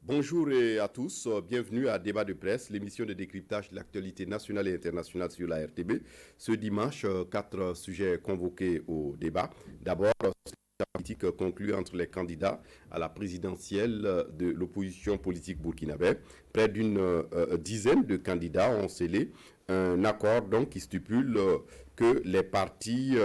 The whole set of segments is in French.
Bonjour à tous, bienvenue à Débat de presse, l'émission de décryptage de l'actualité nationale et internationale sur la RTB. Ce dimanche, 4 sujets convoqués au débat. D'abord, la politique conclue entre les candidats à la présidentielle de l'opposition politique burkinabé. Près d'une dizaine de candidats ont scellé un accord donc, qui stipule que les partis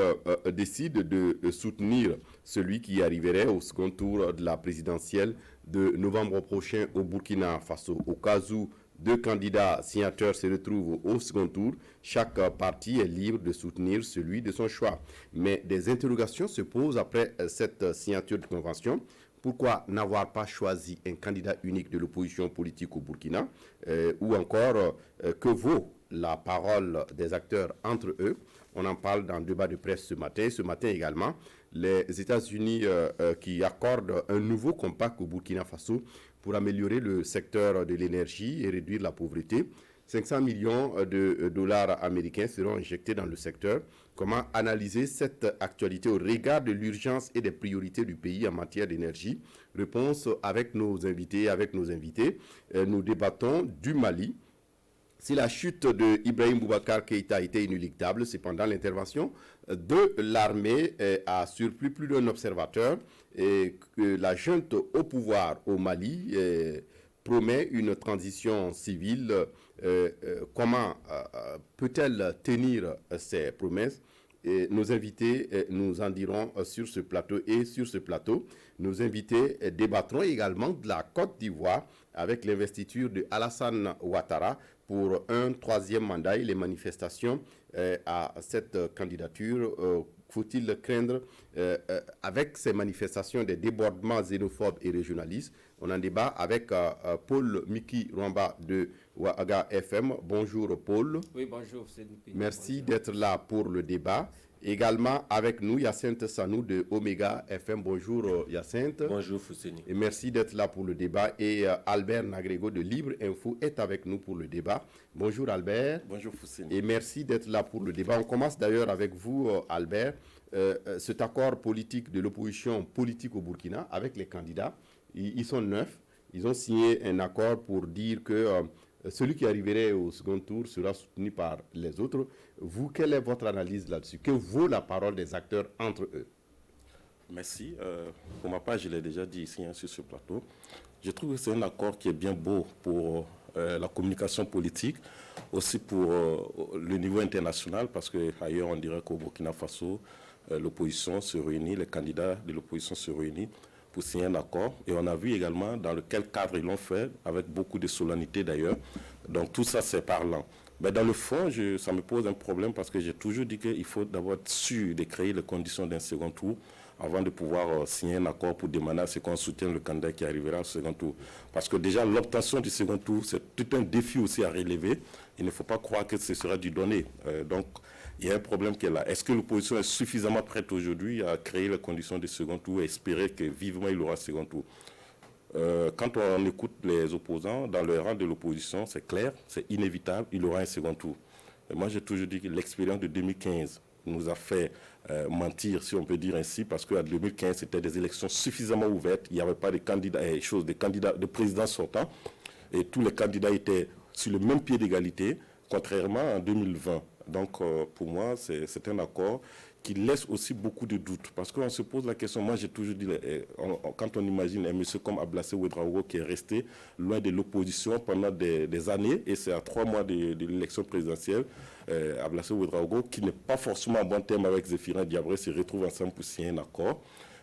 décident de soutenir celui qui arriverait au second tour de la présidentielle de novembre prochain au Burkina Faso. Au cas où deux candidats signataires se retrouvent au second tour, chaque parti est libre de soutenir celui de son choix. Mais des interrogations se posent après cette signature de convention. Pourquoi n'avoir pas choisi un candidat unique de l'opposition politique au Burkina ou encore que vaut la parole des acteurs entre eux? On en parle dans le débat de presse ce matin. Ce matin également, les États-Unis qui accordent un nouveau compact au Burkina Faso pour améliorer le secteur de l'énergie et réduire la pauvreté. 500 millions de dollars américains seront injectés dans le secteur. Comment analyser cette actualité au regard de l'urgence et des priorités du pays en matière d'énergie? Réponse avec nos invités. Nous débattons du Mali. Si la chute de Ibrahim Boubacar Keïta a été inéluctable, cependant l'intervention de l'armée a surpris plus d'un observateur et que la junte au pouvoir au Mali promet une transition civile. Comment peut-elle tenir ses promesses? Et nos invités nous en diront sur ce plateau. Et sur ce plateau, nos invités débattront également de la Côte d'Ivoire avec l'investiture de Alassane Ouattara pour un troisième mandat et les manifestations à cette candidature. Faut-il craindre avec ces manifestations des débordements xénophobes et régionalistes? On en débat avec Paul Miki Rwamba de Ouaga FM. Bonjour Paul. Oui, bonjour. Merci d'être là pour le débat. Également avec nous, Yacinthe Sanou de Omega FM. Bonjour Yacinthe. Bonjour Fousseni. Et merci d'être là pour le débat. Et Albert Nagrego de Libre Info est avec nous pour le débat. Bonjour Albert. Bonjour Fousseni. Et merci d'être là pour le débat. On commence d'ailleurs avec vous Albert. Cet accord politique de l'opposition politique au Burkina avec les candidats, ils sont 9. Ils ont signé un accord pour dire que celui qui arriverait au second tour sera soutenu par les autres. Vous, quelle est votre analyse là-dessus? Que vaut la parole des acteurs entre eux? Merci. Pour ma part, je l'ai déjà dit ici sur ce plateau. Je trouve que c'est un accord qui est bien beau pour la communication politique, aussi pour le niveau international, parce qu'ailleurs on dirait qu'au Burkina Faso, l'opposition se réunit, les candidats de l'opposition se réunissent pour signer un accord. Et on a vu également dans quel cadre ils l'ont fait, avec beaucoup de solennité d'ailleurs. Donc tout ça, c'est parlant. Mais dans le fond, ça me pose un problème parce que j'ai toujours dit qu'il faut d'abord être sûr de créer les conditions d'un second tour avant de pouvoir signer un accord pour demander à ce qu'on soutienne le candidat qui arrivera au second tour. Parce que déjà, l'obtention du second tour, c'est tout un défi aussi à relever. Il ne faut pas croire que ce sera du donné. Donc, il y a un problème qui est là. Est-ce que l'opposition est suffisamment prête aujourd'hui à créer les conditions du second tour et espérer que vivement il aura un second tour? Quand on écoute les opposants, dans le rang de l'opposition, c'est clair, c'est inévitable, il aura un second tour. Et moi, j'ai toujours dit que l'expérience de 2015 nous a fait mentir, si on peut dire ainsi, parce qu'en 2015, c'était des élections suffisamment ouvertes, il n'y avait pas de candidats, de présidents sortants, et tous les candidats étaient sur le même pied d'égalité, contrairement en 2020. Donc, pour moi, c'est un accord qui laisse aussi beaucoup de doutes. Parce qu'on se pose la question, moi j'ai toujours dit, quand on imagine un monsieur comme Ablassé Ouedraogo qui est resté loin de l'opposition pendant des années, et c'est à 3 mois de l'élection présidentielle, Ablassé Ouedraogo, qui n'est pas forcément en bon terme avec Zéphirin Diabré, se retrouve ensemble pour signer un accord.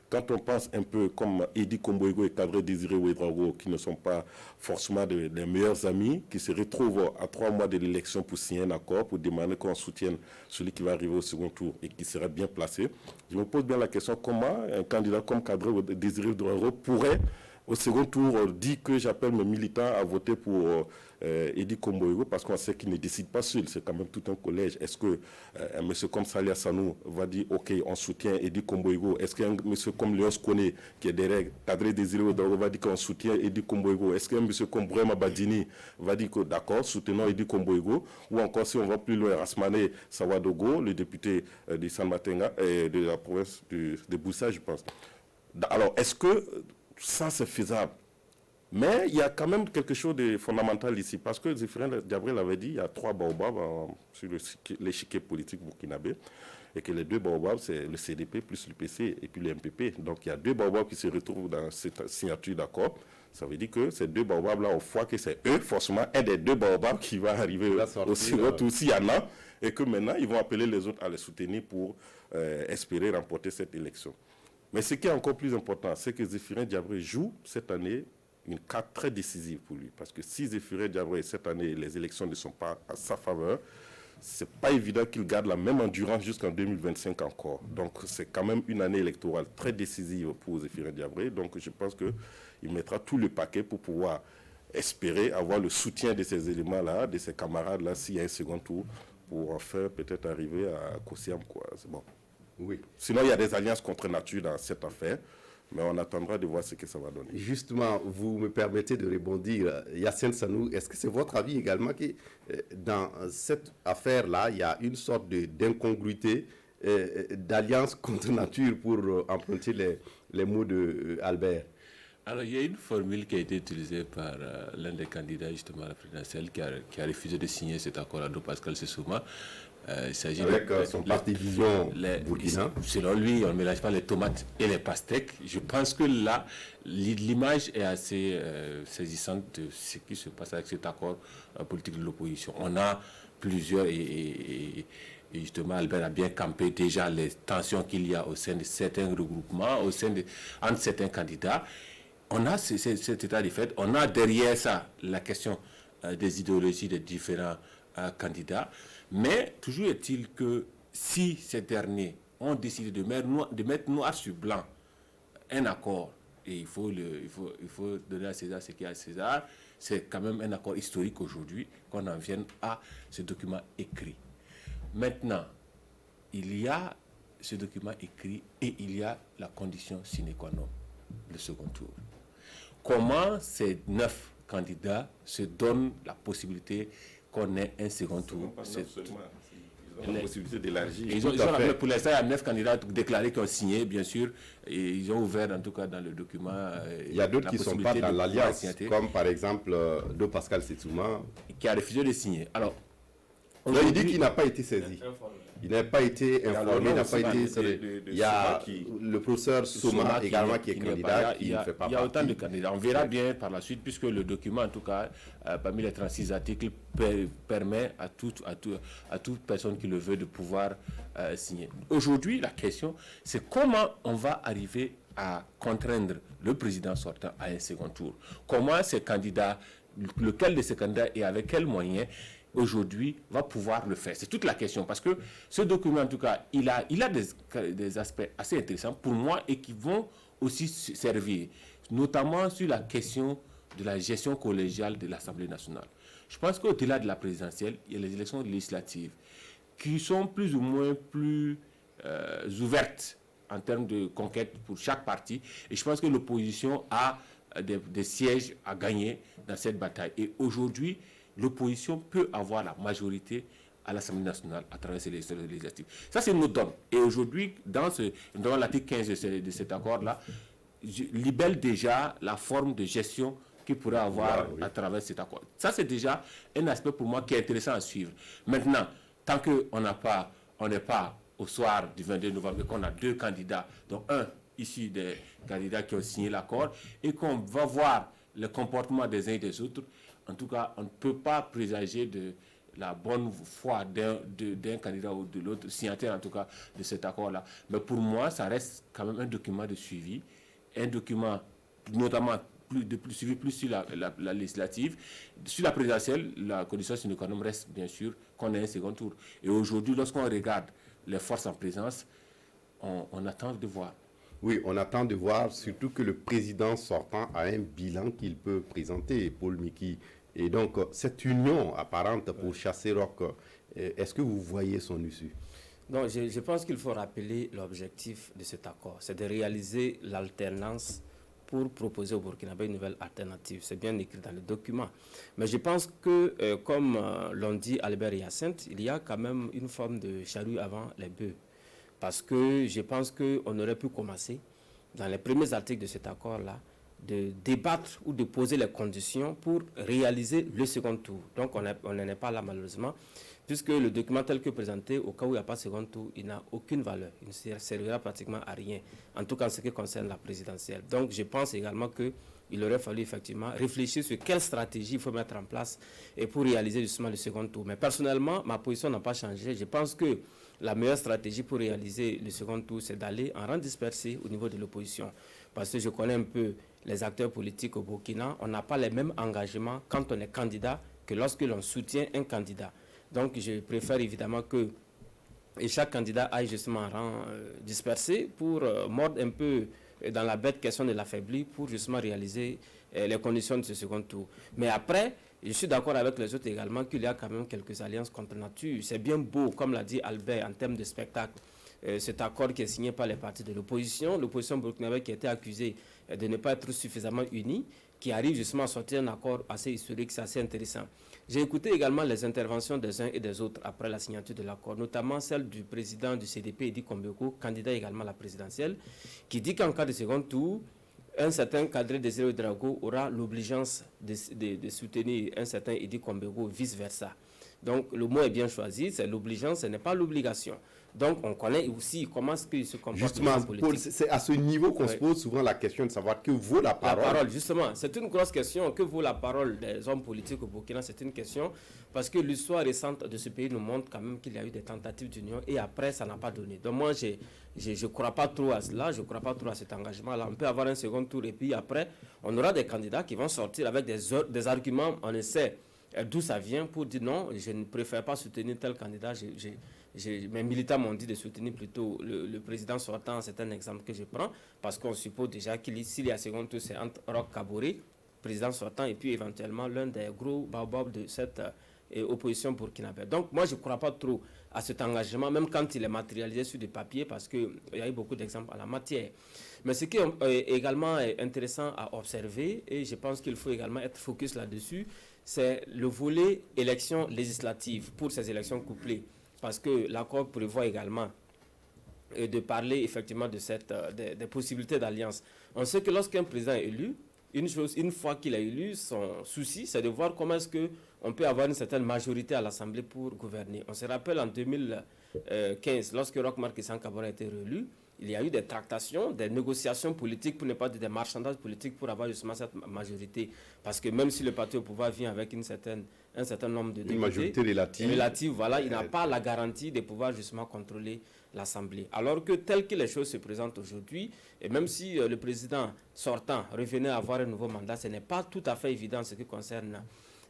Quand on pense un peu comme Edi Komboigo et Kadri Désiré Ouedraogo, qui ne sont pas forcément des meilleurs amis, qui se retrouvent à 3 mois de l'élection pour signer un accord, pour demander qu'on soutienne celui qui va arriver au second tour et qui serait bien placé, je me pose bien la question comment un candidat comme Kadri Désiré Ouedraogo pourrait, au second tour, dire que j'appelle mes militants à voter pour Edi Komboigo, parce qu'on sait qu'il ne décide pas seul, c'est quand même tout un collège. Est-ce qu'un monsieur comme Salia Sanou va dire ok, on soutient Edi Komboigo? Est-ce qu'un monsieur comme Léos Kone, qui est derrière Kadri Désiré Ouedraogo, va dire qu'on soutient Edi Komboigo? Est-ce qu'un monsieur comme Brema Badini va dire que d'accord, soutenons Edi Komboigo? Ou encore, si on va plus loin, Rasmane Sawadogo, le député de San Matenga, de la province de Boussa, je pense. Alors, est-ce que ça c'est faisable? Mais il y a quand même quelque chose de fondamental ici, parce que Zéphirin Diabré l'avait dit, il y a 3 baobabs sur l'échiquier politique burkinabé, et que les 2 baobabs, c'est le CDP plus le PC et puis le MPP. Donc il y a 2 baobabs qui se retrouvent dans cette signature d'accord. Ça veut dire que ces 2 baobabs-là, on voit que c'est eux, forcément, un des 2 baobabs qui va arriver aussi s'il y en a, et que maintenant, ils vont appeler les autres à les soutenir pour espérer remporter cette élection. Mais ce qui est encore plus important, c'est que Zéphirin Diabré joue cette année une carte très décisive pour lui. Parce que si Zéphirin Diabré, cette année, les élections ne sont pas à sa faveur, c'est pas évident qu'il garde la même endurance jusqu'en 2025 encore. Donc c'est quand même une année électorale très décisive pour Zéphirin Diabré. Donc je pense qu'il mettra tout le paquet pour pouvoir espérer avoir le soutien de ces éléments-là, de ses camarades-là, s'il y a un second tour, pour enfin peut-être arriver à Kosiam, quoi. C'est bon. Oui. Sinon, il y a des alliances contre nature dans cette affaire. Mais on attendra de voir ce que ça va donner. Justement, vous me permettez de rebondir. Yassine Sanou, est-ce que c'est votre avis également que dans cette affaire-là, il y a une sorte d'incongruité, d'alliance contre nature, pour emprunter les mots d'Albert? Alors, il y a une formule qui a été utilisée par l'un des candidats justement à la présidentielle qui a refusé de signer cet accord avec Pascal Sessouma. Il s'agit avec son parti Vision Burkina. Selon lui, on ne mélange pas les tomates et les pastèques. Je pense que là, l'image est assez saisissante de ce qui se passe avec cet accord politique de l'opposition. On a plusieurs, et justement, Albert a bien campé déjà les tensions qu'il y a au sein de certains regroupements, entre certains candidats. On a cet état de fait. On a derrière ça la question des idéologies des différents candidats. Mais toujours est-il que si ces derniers ont décidé de mettre noir sur blanc un accord, et il faut donner à César ce qu'il y a à César, c'est quand même un accord historique aujourd'hui qu'on en vienne à ce document écrit. Maintenant, il y a ce document écrit et il y a la condition sine qua non, le second tour. Comment ces 9 candidats se donnent la possibilité qu'on ait un second tour? Ils ont la possibilité d'élargir. Pour l'instant, il y a 9 candidats déclarés qui ont signé, bien sûr, et ils ont ouvert, en tout cas, dans le document. Il y a d'autres qui ne sont pas dans l'alliance, comme par exemple de Pascal Sessouma, qui a refusé de signer. Alors, il dit qu'il n'a pas été saisi. Il n'a pas été informé, il n'a pas été... Il y a le professeur Souma également qui est candidat, qui ne fait pas partie. Il y a autant de candidats. On verra bien par la suite, puisque le document, en tout cas, parmi les 36 articles, permet à toute personne qui le veut de pouvoir signer. Aujourd'hui, la question, c'est comment on va arriver à contraindre le président sortant à un second tour. Comment ces candidats, lequel de ces candidats et avec quels moyens aujourd'hui va pouvoir le faire. C'est toute la question, parce que ce document, en tout cas, il a des aspects assez intéressants pour moi et qui vont aussi servir, notamment sur la question de la gestion collégiale de l'Assemblée nationale. Je pense qu'au-delà de la présidentielle, il y a les élections législatives qui sont plus ou moins plus ouvertes en termes de conquête pour chaque parti. Et je pense que l'opposition a des sièges à gagner dans cette bataille. Et aujourd'hui, l'opposition peut avoir la majorité à l'Assemblée nationale à travers ces élections législatives. Ça, c'est une autre donne. Et aujourd'hui, dans l'article 15 de cet accord-là, libelle déjà la forme de gestion qu'il pourrait avoir à travers cet accord. Ça, c'est déjà un aspect pour moi qui est intéressant à suivre. Maintenant, tant qu'on n'est pas au soir du 22 novembre et qu'on a 2 candidats, dont un issu des candidats qui ont signé l'accord, et qu'on va voir le comportement des uns et des autres, en tout cas, on ne peut pas présager de la bonne foi d'un candidat ou de l'autre, signataire en tout cas de cet accord-là. Mais pour moi, ça reste quand même un document de suivi, un document notamment suivi plus sur la législative. Sur la présidentielle, la condition sine qua non reste bien sûr qu'on ait un second tour. Et aujourd'hui, lorsqu'on regarde les forces en présence, on attend de voir. Oui, on attend de voir, surtout que le président sortant a un bilan qu'il peut présenter, Paul Miki. Et donc, cette union apparente pour chasser Roch, est-ce que vous voyez son issue? Donc, je pense qu'il faut rappeler l'objectif de cet accord. C'est de réaliser l'alternance pour proposer au Burkinabé une nouvelle alternative. C'est bien écrit dans le document. Mais je pense que, comme l'ont dit Albert et Hyacinthe, il y a quand même une forme de charrue avant les bœufs. Parce que je pense qu'on aurait pu commencer, dans les premiers articles de cet accord-là, de débattre ou de poser les conditions pour réaliser le second tour. Donc on n'en est pas là malheureusement, puisque le document tel que présenté, au cas où il n'y a pas de second tour, il n'a aucune valeur. Il ne servira pratiquement à rien, en tout cas en ce qui concerne la présidentielle. Donc je pense également qu'il aurait fallu effectivement réfléchir sur quelle stratégie il faut mettre en place et pour réaliser justement le second tour. Mais personnellement, ma position n'a pas changé. Je pense que la meilleure stratégie pour réaliser le second tour, c'est d'aller en rang dispersé au niveau de l'opposition. Parce que je connais un peu les acteurs politiques au Burkina, on n'a pas les mêmes engagements quand on est candidat que lorsque l'on soutient un candidat. Donc je préfère évidemment que chaque candidat aille justement en rang dispersé pour mordre un peu dans la bête question de l'affaiblir pour justement réaliser les conditions de ce second tour. Mais après, je suis d'accord avec les autres également qu'il y a quand même quelques alliances contre nature. C'est bien beau, comme l'a dit Albert, en termes de spectacle, cet accord qui est signé par les partis de l'opposition burkinabé qui a été accusée de ne pas être suffisamment unie, qui arrive justement à sortir un accord assez historique, c'est assez intéressant. J'ai écouté également les interventions des uns et des autres après la signature de l'accord, notamment celle du président du CDP, Edi Kombeko, candidat également à la présidentielle, qui dit qu'en cas de second tour, un certain Kadri Désiré Ouédraogo aura l'obligeance de soutenir un certain Edi Kombeko, vice-versa. Donc le mot est bien choisi, c'est l'obligeance, ce n'est pas l'obligation. Donc on connaît aussi comment est-ce qu'il se comporte. Justement, c'est à ce niveau qu'on se pose souvent la question de savoir que vaut la parole. La parole, justement, c'est une grosse question. Que vaut la parole des hommes politiques au Burkina? C'est une question parce que l'histoire récente de ce pays nous montre quand même qu'il y a eu des tentatives d'union et après ça n'a pas donné. Donc moi je ne crois pas trop à cela, je ne crois pas trop à cet engagement-là. On peut avoir un second tour et puis après on aura des candidats qui vont sortir avec des arguments, on essaie d'où ça vient pour dire non, je ne préfère pas soutenir tel candidat. Mes militants m'ont dit de soutenir plutôt le président sortant, c'est un exemple que je prends, parce qu'on suppose déjà s'il y a second tour, c'est entre Roch Kaboré, président sortant, et puis éventuellement l'un des gros baobabs de cette opposition burkinabé. Donc moi je ne crois pas trop à cet engagement, même quand il est matérialisé sur des papiers, parce qu'il y a eu beaucoup d'exemples en la matière. Mais ce qui est également intéressant à observer, et je pense qu'il faut également être focus là-dessus, c'est le volet élections législatives pour ces élections couplées. Parce que l'accord prévoit également de parler effectivement de des possibilités d'alliance. On sait que lorsqu'un président est élu, une fois qu'il est élu, son souci, c'est de voir comment est-ce qu'on peut avoir une certaine majorité à l'Assemblée pour gouverner. On se rappelle en 2015, lorsque Roch Marc Christian Kaboré a été réélu, il y a eu des tractations, des négociations politiques, pour ne pas dire des marchandages politiques, pour avoir justement cette majorité. Parce que même si le parti au pouvoir vient avec un certain nombre de députés, une majorité relative, voilà, il n'a pas la garantie de pouvoir justement contrôler l'Assemblée. Alors que tel que les choses se présentent aujourd'hui, et même si le président sortant revenait à avoir un nouveau mandat, ce n'est pas tout à fait évident en ce qui concerne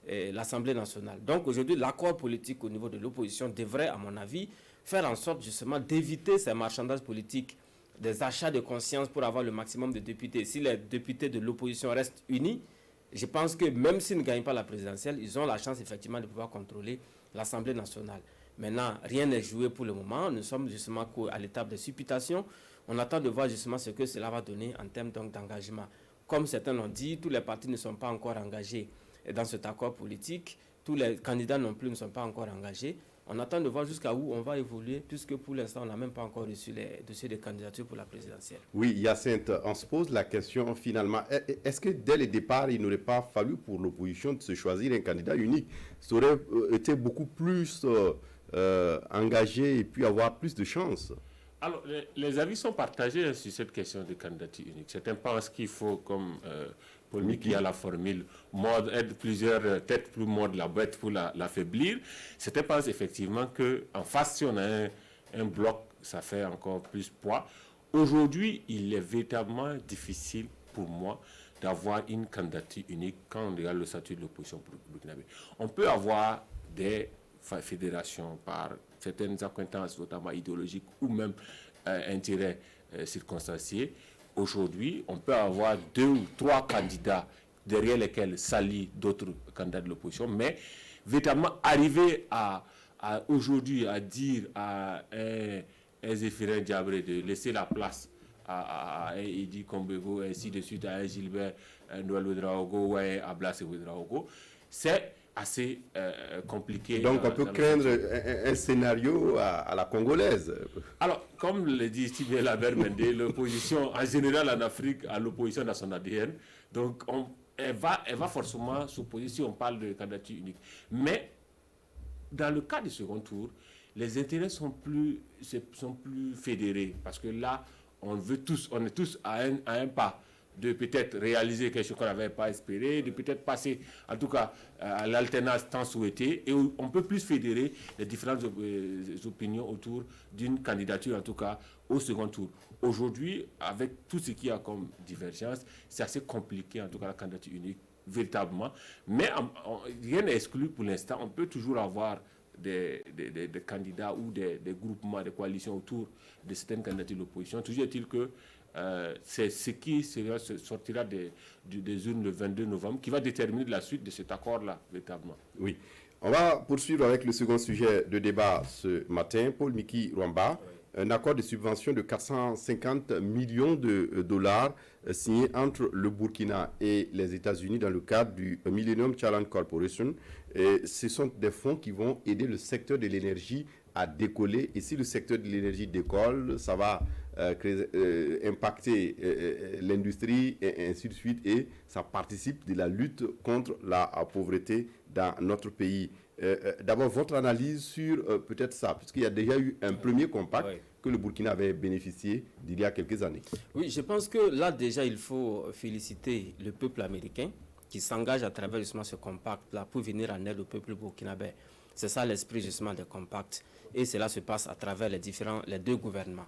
l'Assemblée nationale. Donc aujourd'hui, l'accord politique au niveau de l'opposition devrait, à mon avis, faire en sorte justement d'éviter ces marchandages politiques, des achats de conscience pour avoir le maximum de députés. Si les députés de l'opposition restent unis, je pense que même s'ils ne gagnent pas la présidentielle, ils ont la chance effectivement de pouvoir contrôler l'Assemblée nationale. Maintenant, rien n'est joué pour le moment. Nous sommes justement à l'étape de supputation. On attend de voir justement ce que cela va donner en termes d'engagement. Comme certains l'ont dit, tous les partis ne sont pas encore engagés dans cet accord politique. Tous les candidats non plus ne sont pas encore engagés. On attend de voir jusqu'à où on va évoluer, puisque pour l'instant, on n'a même pas encore reçu les dossiers de candidature pour la présidentielle. Oui, Hyacinthe, on se pose la question finalement, est-ce que dès le départ, il n'aurait pas fallu pour l'opposition de se choisir un candidat unique? Ça aurait été beaucoup plus engagé et puis avoir plus de chances. Alors, les avis sont partagés sur cette question de candidature unique. Certains pensent qu'il faut, comme Paul Miki a la formule, aide plusieurs têtes pour mordre la bête pour l'affaiblir. Certains pensent effectivement qu'en face, si on a un bloc, ça fait encore plus poids. Aujourd'hui, il est véritablement difficile pour moi d'avoir une candidature unique quand on regarde le statut de l'opposition burkinabé. On peut avoir des fédérations par certaines acquaintances, notamment idéologiques ou même intérêts circonstanciés. Aujourd'hui, on peut avoir 2 ou 3 candidats derrière lesquels s'allient d'autres candidats de l'opposition, mais véritablement arriver aujourd'hui à dire à un Zéphirin Diabré de laisser la place à un Edi Kombeko, ainsi de suite, à un Gilbert Noël Ouédraogo ou à un Ablasse Ouédraogo, c'est assez compliqué. Donc on peut craindre un scénario à la congolaise. Alors, comme le dit Steve Labermende, l'opposition en général en Afrique a l'opposition dans son ADN. Donc elle va forcément s'opposer si on parle de candidature unique. Mais dans le cas du second tour, les intérêts sont plus fédérés. Parce que là, on est tous à un pas de peut-être réaliser quelque chose qu'on n'avait pas espéré, de peut-être passer, en tout cas, à l'alternance tant souhaitée, et on peut plus fédérer les différentes opinions autour d'une candidature, en tout cas, au second tour. Aujourd'hui, avec tout ce qu'il y a comme divergence, c'est assez compliqué, en tout cas, la candidature unique, véritablement. Mais rien n'est exclu pour l'instant. On peut toujours avoir des candidats ou des groupements, des coalitions autour de certaines candidatures de l'opposition. Toujours est-il que c'est ce qui sortira des urnes le 22 novembre qui va déterminer la suite de cet accord-là, véritablement. Oui. On va poursuivre avec le second sujet de débat ce matin. Paul Miki Rwamba, un accord de subvention de 450 millions de dollars signé entre le Burkina et les États-Unis dans le cadre du Millennium Challenge Corporation. Et ce sont des fonds qui vont aider le secteur de l'énergie à décoller. Et si le secteur de l'énergie décolle, ça va impacter l'industrie et ainsi de suite. Et ça participe de la lutte contre la pauvreté dans notre pays. D'abord, votre analyse sur peut-être ça, puisqu'il y a déjà eu un premier compact que le Burkina avait bénéficié d'il y a quelques années. Oui, je pense que là déjà, il faut féliciter le peuple américain qui s'engage à travers justement ce compact-là pour venir en aide au peuple burkinabé. C'est ça l'esprit justement des compacts. Et cela se passe à travers les deux gouvernements.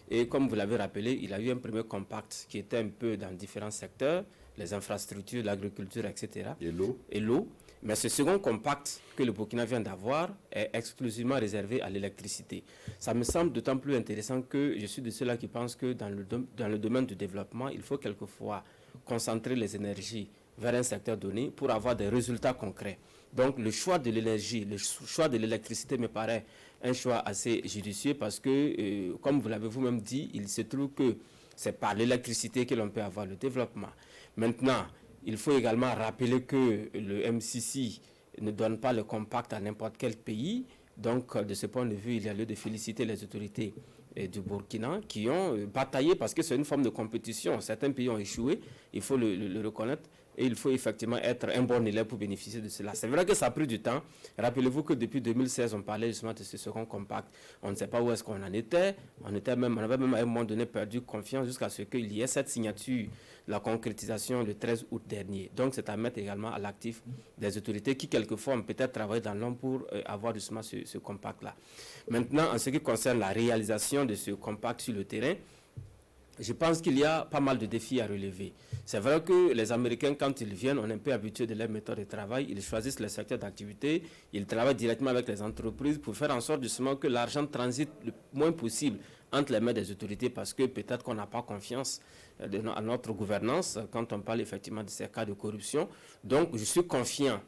Et comme vous l'avez rappelé, il y a eu un premier compact qui était un peu dans différents secteurs, les infrastructures, l'agriculture, etc. Et l'eau. Mais ce second compact que le Burkina vient d'avoir est exclusivement réservé à l'électricité. Ça me semble d'autant plus intéressant que je suis de ceux-là qui pensent que dans le domaine du développement, il faut quelquefois concentrer les énergies vers un secteur donné pour avoir des résultats concrets. Donc le choix de l'énergie, le choix de l'électricité me paraît un choix assez judicieux parce que, comme vous l'avez vous-même dit, il se trouve que c'est par l'électricité que l'on peut avoir le développement. Maintenant, il faut également rappeler que le MCC ne donne pas le compact à n'importe quel pays. Donc, de ce point de vue, il y a lieu de féliciter les autorités du Burkina qui ont bataillé parce que c'est une forme de compétition. Certains pays ont échoué, il faut le reconnaître. Et il faut effectivement être un bon élève pour bénéficier de cela. C'est vrai que ça a pris du temps. Rappelez-vous que depuis 2016, on parlait justement de ce second compact. On ne sait pas où est-ce qu'on en était. On avait même à un moment donné perdu confiance jusqu'à ce qu'il y ait cette signature, la concrétisation le 13 août dernier. Donc c'est à mettre également à l'actif des autorités qui quelquefois ont peut-être travaillé dans l'ombre pour avoir justement ce compact-là. Maintenant, en ce qui concerne la réalisation de ce compact sur le terrain, je pense qu'il y a pas mal de défis à relever. C'est vrai que les Américains, quand ils viennent, on est un peu habitué de leur méthode de travail. Ils choisissent les secteurs d'activité, ils travaillent directement avec les entreprises pour faire en sorte justement que l'argent transite le moins possible entre les mains des autorités parce que peut-être qu'on n'a pas confiance à notre gouvernance quand on parle effectivement de ces cas de corruption. Donc, je suis confiant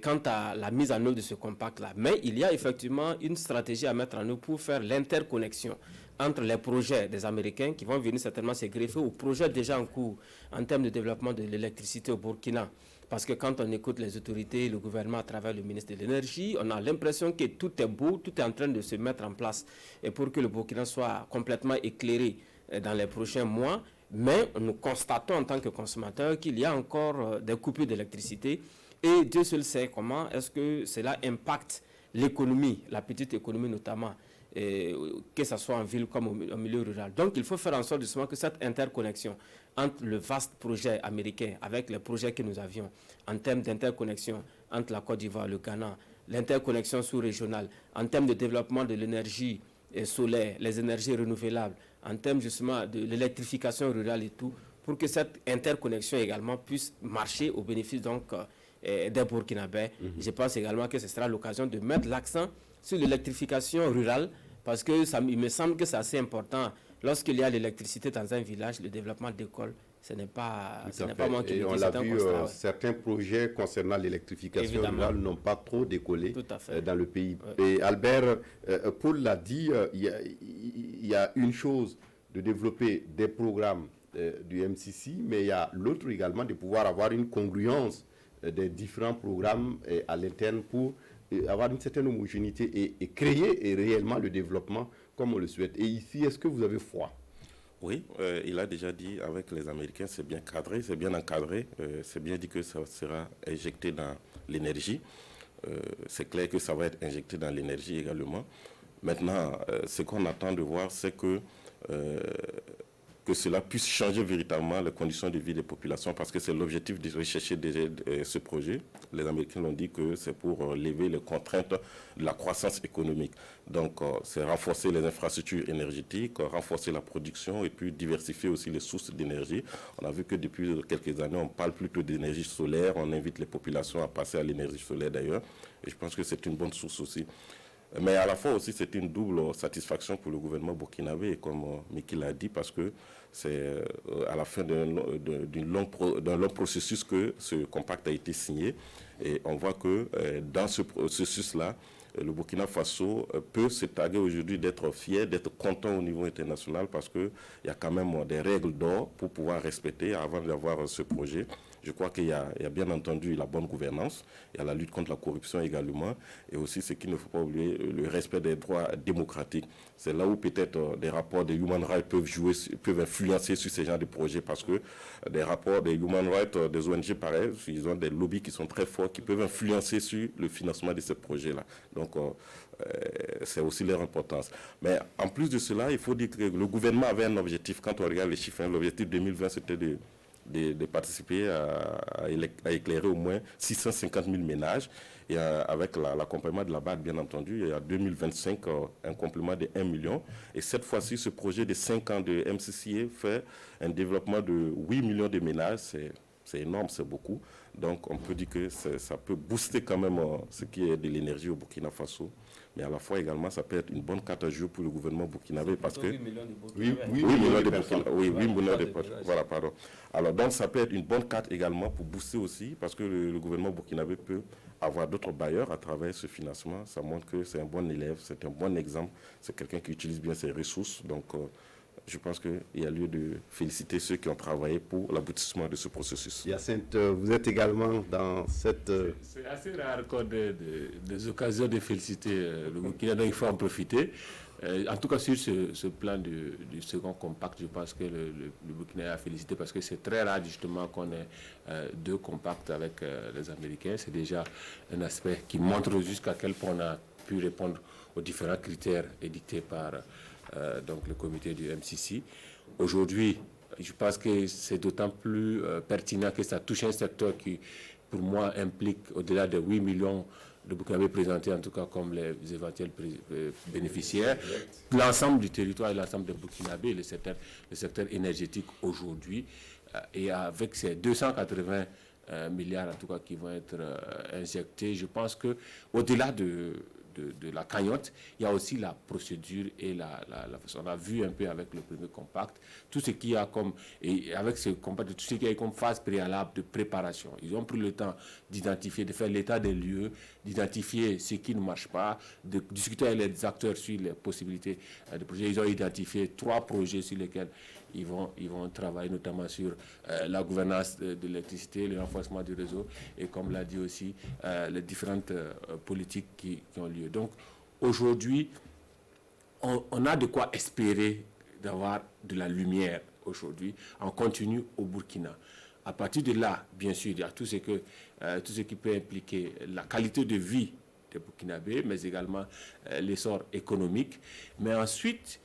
quant à la mise en œuvre de ce compact-là. Mais il y a effectivement une stratégie à mettre en œuvre pour faire l'interconnexion entre les projets des Américains qui vont venir certainement se greffer aux projets déjà en cours en termes de développement de l'électricité au Burkina. Parce que quand on écoute les autorités, le gouvernement à travers le ministre de l'Énergie, on a l'impression que tout est beau, tout est en train de se mettre en place et pour que le Burkina soit complètement éclairé dans les prochains mois. Mais nous constatons en tant que consommateurs qu'il y a encore des coupures d'électricité et Dieu seul sait comment est-ce que cela impacte l'économie, la petite économie notamment, que ce soit en ville comme au milieu rural. Donc il faut faire en sorte justement que cette interconnexion entre le vaste projet américain avec les projets que nous avions en termes d'interconnexion entre la Côte d'Ivoire et le Ghana, l'interconnexion sous-régionale, en termes de développement de l'énergie solaire, les énergies renouvelables, en termes justement de l'électrification rurale et tout, pour que cette interconnexion également puisse marcher au bénéfice donc des Burkinabés. Je pense également que ce sera l'occasion de mettre l'accent sur l'électrification rurale parce que il me semble que c'est assez important. Lorsqu'il y a l'électricité dans un village, le développement d'école, ce n'est pas moi qui le dis. On l'a vu, certains projets concernant l'électrification rurale n'ont pas trop décollé dans le pays. Ouais. Et Albert, Paul l'a dit, il y a une chose de développer des programmes du MCC, mais il y a l'autre également de pouvoir avoir une congruence des différents programmes à l'interne pour avoir une certaine homogénéité et créer réellement le développement comme on le souhaite. Et ici, est-ce que vous avez foi? Oui, il a déjà dit avec les Américains, c'est bien cadré, c'est bien encadré, c'est bien dit que ça sera injecté dans l'énergie. C'est clair que ça va être injecté dans l'énergie également. Maintenant, ce qu'on attend de voir, c'est que cela puisse changer véritablement les conditions de vie des populations, parce que c'est l'objectif de rechercher ce projet. Les Américains l'ont dit que c'est pour lever les contraintes de la croissance économique. Donc, c'est renforcer les infrastructures énergétiques, renforcer la production et puis diversifier aussi les sources d'énergie. On a vu que depuis quelques années, on parle plutôt d'énergie solaire. On invite les populations à passer à l'énergie solaire d'ailleurs. Et je pense que c'est une bonne source aussi. Mais à la fois aussi, c'est une double satisfaction pour le gouvernement burkinabé, comme Miki l'a dit, parce que c'est à la fin d'un long processus que ce compact a été signé. Et on voit que dans ce processus-là, le Burkina Faso peut se targuer aujourd'hui d'être fier, d'être content au niveau international, parce qu'il y a quand même des règles d'or pour pouvoir respecter avant d'avoir ce projet. Je crois qu'il y a bien entendu la bonne gouvernance, il y a la lutte contre la corruption également, et aussi ce qu'il ne faut pas oublier, le respect des droits démocratiques. C'est là où peut-être des rapports des Human Rights peuvent influencer sur ces genres de projets, parce que des rapports des Human Rights, des ONG pareil, ils ont des lobbies qui sont très forts, qui peuvent influencer sur le financement de ces projets-là. Donc, c'est aussi leur importance. Mais en plus de cela, il faut dire que le gouvernement avait un objectif. Quand on regarde les chiffres, l'objectif 2020, c'était de participer à éclairer au moins 650 000 ménages. Et avec l'accompagnement de la BAD, bien entendu, il y a 2025 un complément de 1 million. Et cette fois-ci, ce projet de 5 ans de MCCA fait un développement de 8 millions de ménages. C'est énorme, c'est beaucoup. Donc, on peut dire que ça peut booster quand même ce qui est de l'énergie au Burkina Faso. Mais à la fois également, ça peut être une bonne carte à jouer pour le gouvernement burkinabé, parce que 8 millions de personnes. Oui, 8 millions de personnes. Voilà, pardon. Alors, donc, ça peut être une bonne carte également pour booster aussi, parce que le gouvernement burkinabé peut avoir d'autres bailleurs à travers ce financement. Ça montre que c'est un bon élève, c'est un bon exemple, c'est quelqu'un qui utilise bien ses ressources. Donc, je pense qu'il y a lieu de féliciter ceux qui ont travaillé pour l'aboutissement de ce processus. Hyacinthe, vous êtes également dans cette... C'est assez rare qu'on ait des occasions de féliciter le Burkina, donc il faut en profiter. En tout cas, sur ce plan du second compact, je pense que le Burkina a félicité, parce que c'est très rare justement qu'on ait deux compacts avec les Américains. C'est déjà un aspect qui montre jusqu'à quel point on a pu répondre aux différents critères édictés par donc le comité du MCC. Aujourd'hui, je pense que c'est d'autant plus pertinent que ça touche un secteur qui, pour moi, implique au-delà de 8 millions de Burkinabés présentés, en tout cas comme les éventuels bénéficiaires, l'ensemble du territoire et l'ensemble des Burkinabés, le secteur énergétique aujourd'hui, et avec ces 280 milliards en tout cas qui vont être injectés, je pense que au-delà de la cagnotte, il y a aussi la procédure et la façon. On a vu un peu avec le premier compact, tout ce qu'il y a comme, et avec ce compact, tout ce qu'il y a comme phase préalable de préparation. Ils ont pris le temps d'identifier, de faire l'état des lieux, d'identifier ce qui ne marche pas, de discuter avec les acteurs sur les possibilités de projets. Ils ont identifié 3 projets sur lesquels ils vont travailler, notamment sur la gouvernance de l'électricité, le renforcement du réseau et, comme l'a dit aussi, les différentes politiques qui ont lieu. Donc, aujourd'hui, on a de quoi espérer d'avoir de la lumière aujourd'hui en continu au Burkina. À partir de là, bien sûr, il y a tout ce qui peut impliquer la qualité de vie des Burkinabés, mais également l'essor économique. Mais ensuite,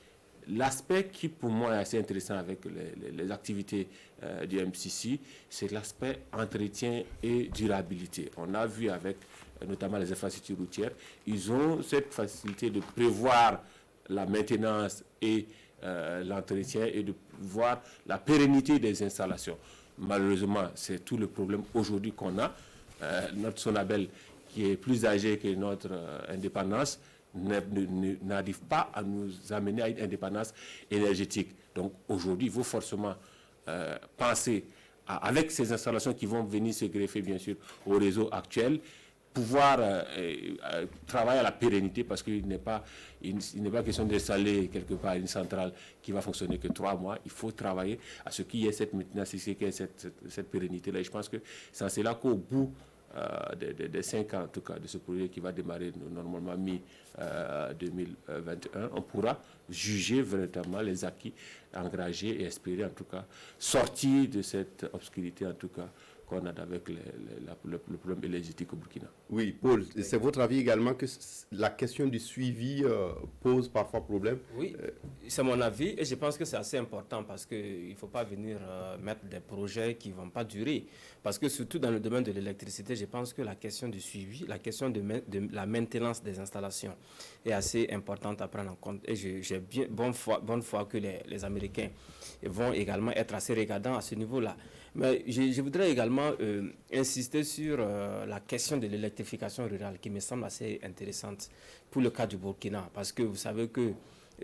l'aspect qui, pour moi, est assez intéressant avec les activités du MCC, c'est l'aspect entretien et durabilité. On a vu avec notamment les infrastructures routières, ils ont cette facilité de prévoir la maintenance et l'entretien et de voir la pérennité des installations. Malheureusement, c'est tout le problème aujourd'hui qu'on a. Notre Sonabel, qui est plus âgé que notre indépendance, n'arrive pas à nous amener à une indépendance énergétique. Donc aujourd'hui, il faut forcément penser avec ces installations qui vont venir se greffer bien sûr au réseau actuel, pouvoir travailler à la pérennité, parce qu'il n'est pas question d'installer quelque part une centrale qui va fonctionner que 3 mois. Il faut travailler à ce qu'il y ait cette maintenance, qu'il y ait cette pérennité-là. Et je pense que c'est là qu'au bout des 5 ans, en tout cas, de ce projet qui va démarrer normalement mi-2021, on pourra juger véritablement les acquis engagés et espérer, en tout cas, sortir de cette obscurité, en tout cas, qu'on a avec le problème énergétique au Burkina. Oui, Paul, c'est votre avis également que la question du suivi pose parfois problème? Oui, c'est mon avis et je pense que c'est assez important parce qu'il ne faut pas venir mettre des projets qui ne vont pas durer. Parce que surtout dans le domaine de l'électricité, je pense que la question du suivi, la question de la maintenance des installations est assez importante à prendre en compte. Et j'ai bien bonne foi que les Américains vont également être assez regardants à ce niveau-là. Mais je voudrais également insister sur la question de l'électrification rurale qui me semble assez intéressante pour le cas du Burkina. Parce que vous savez que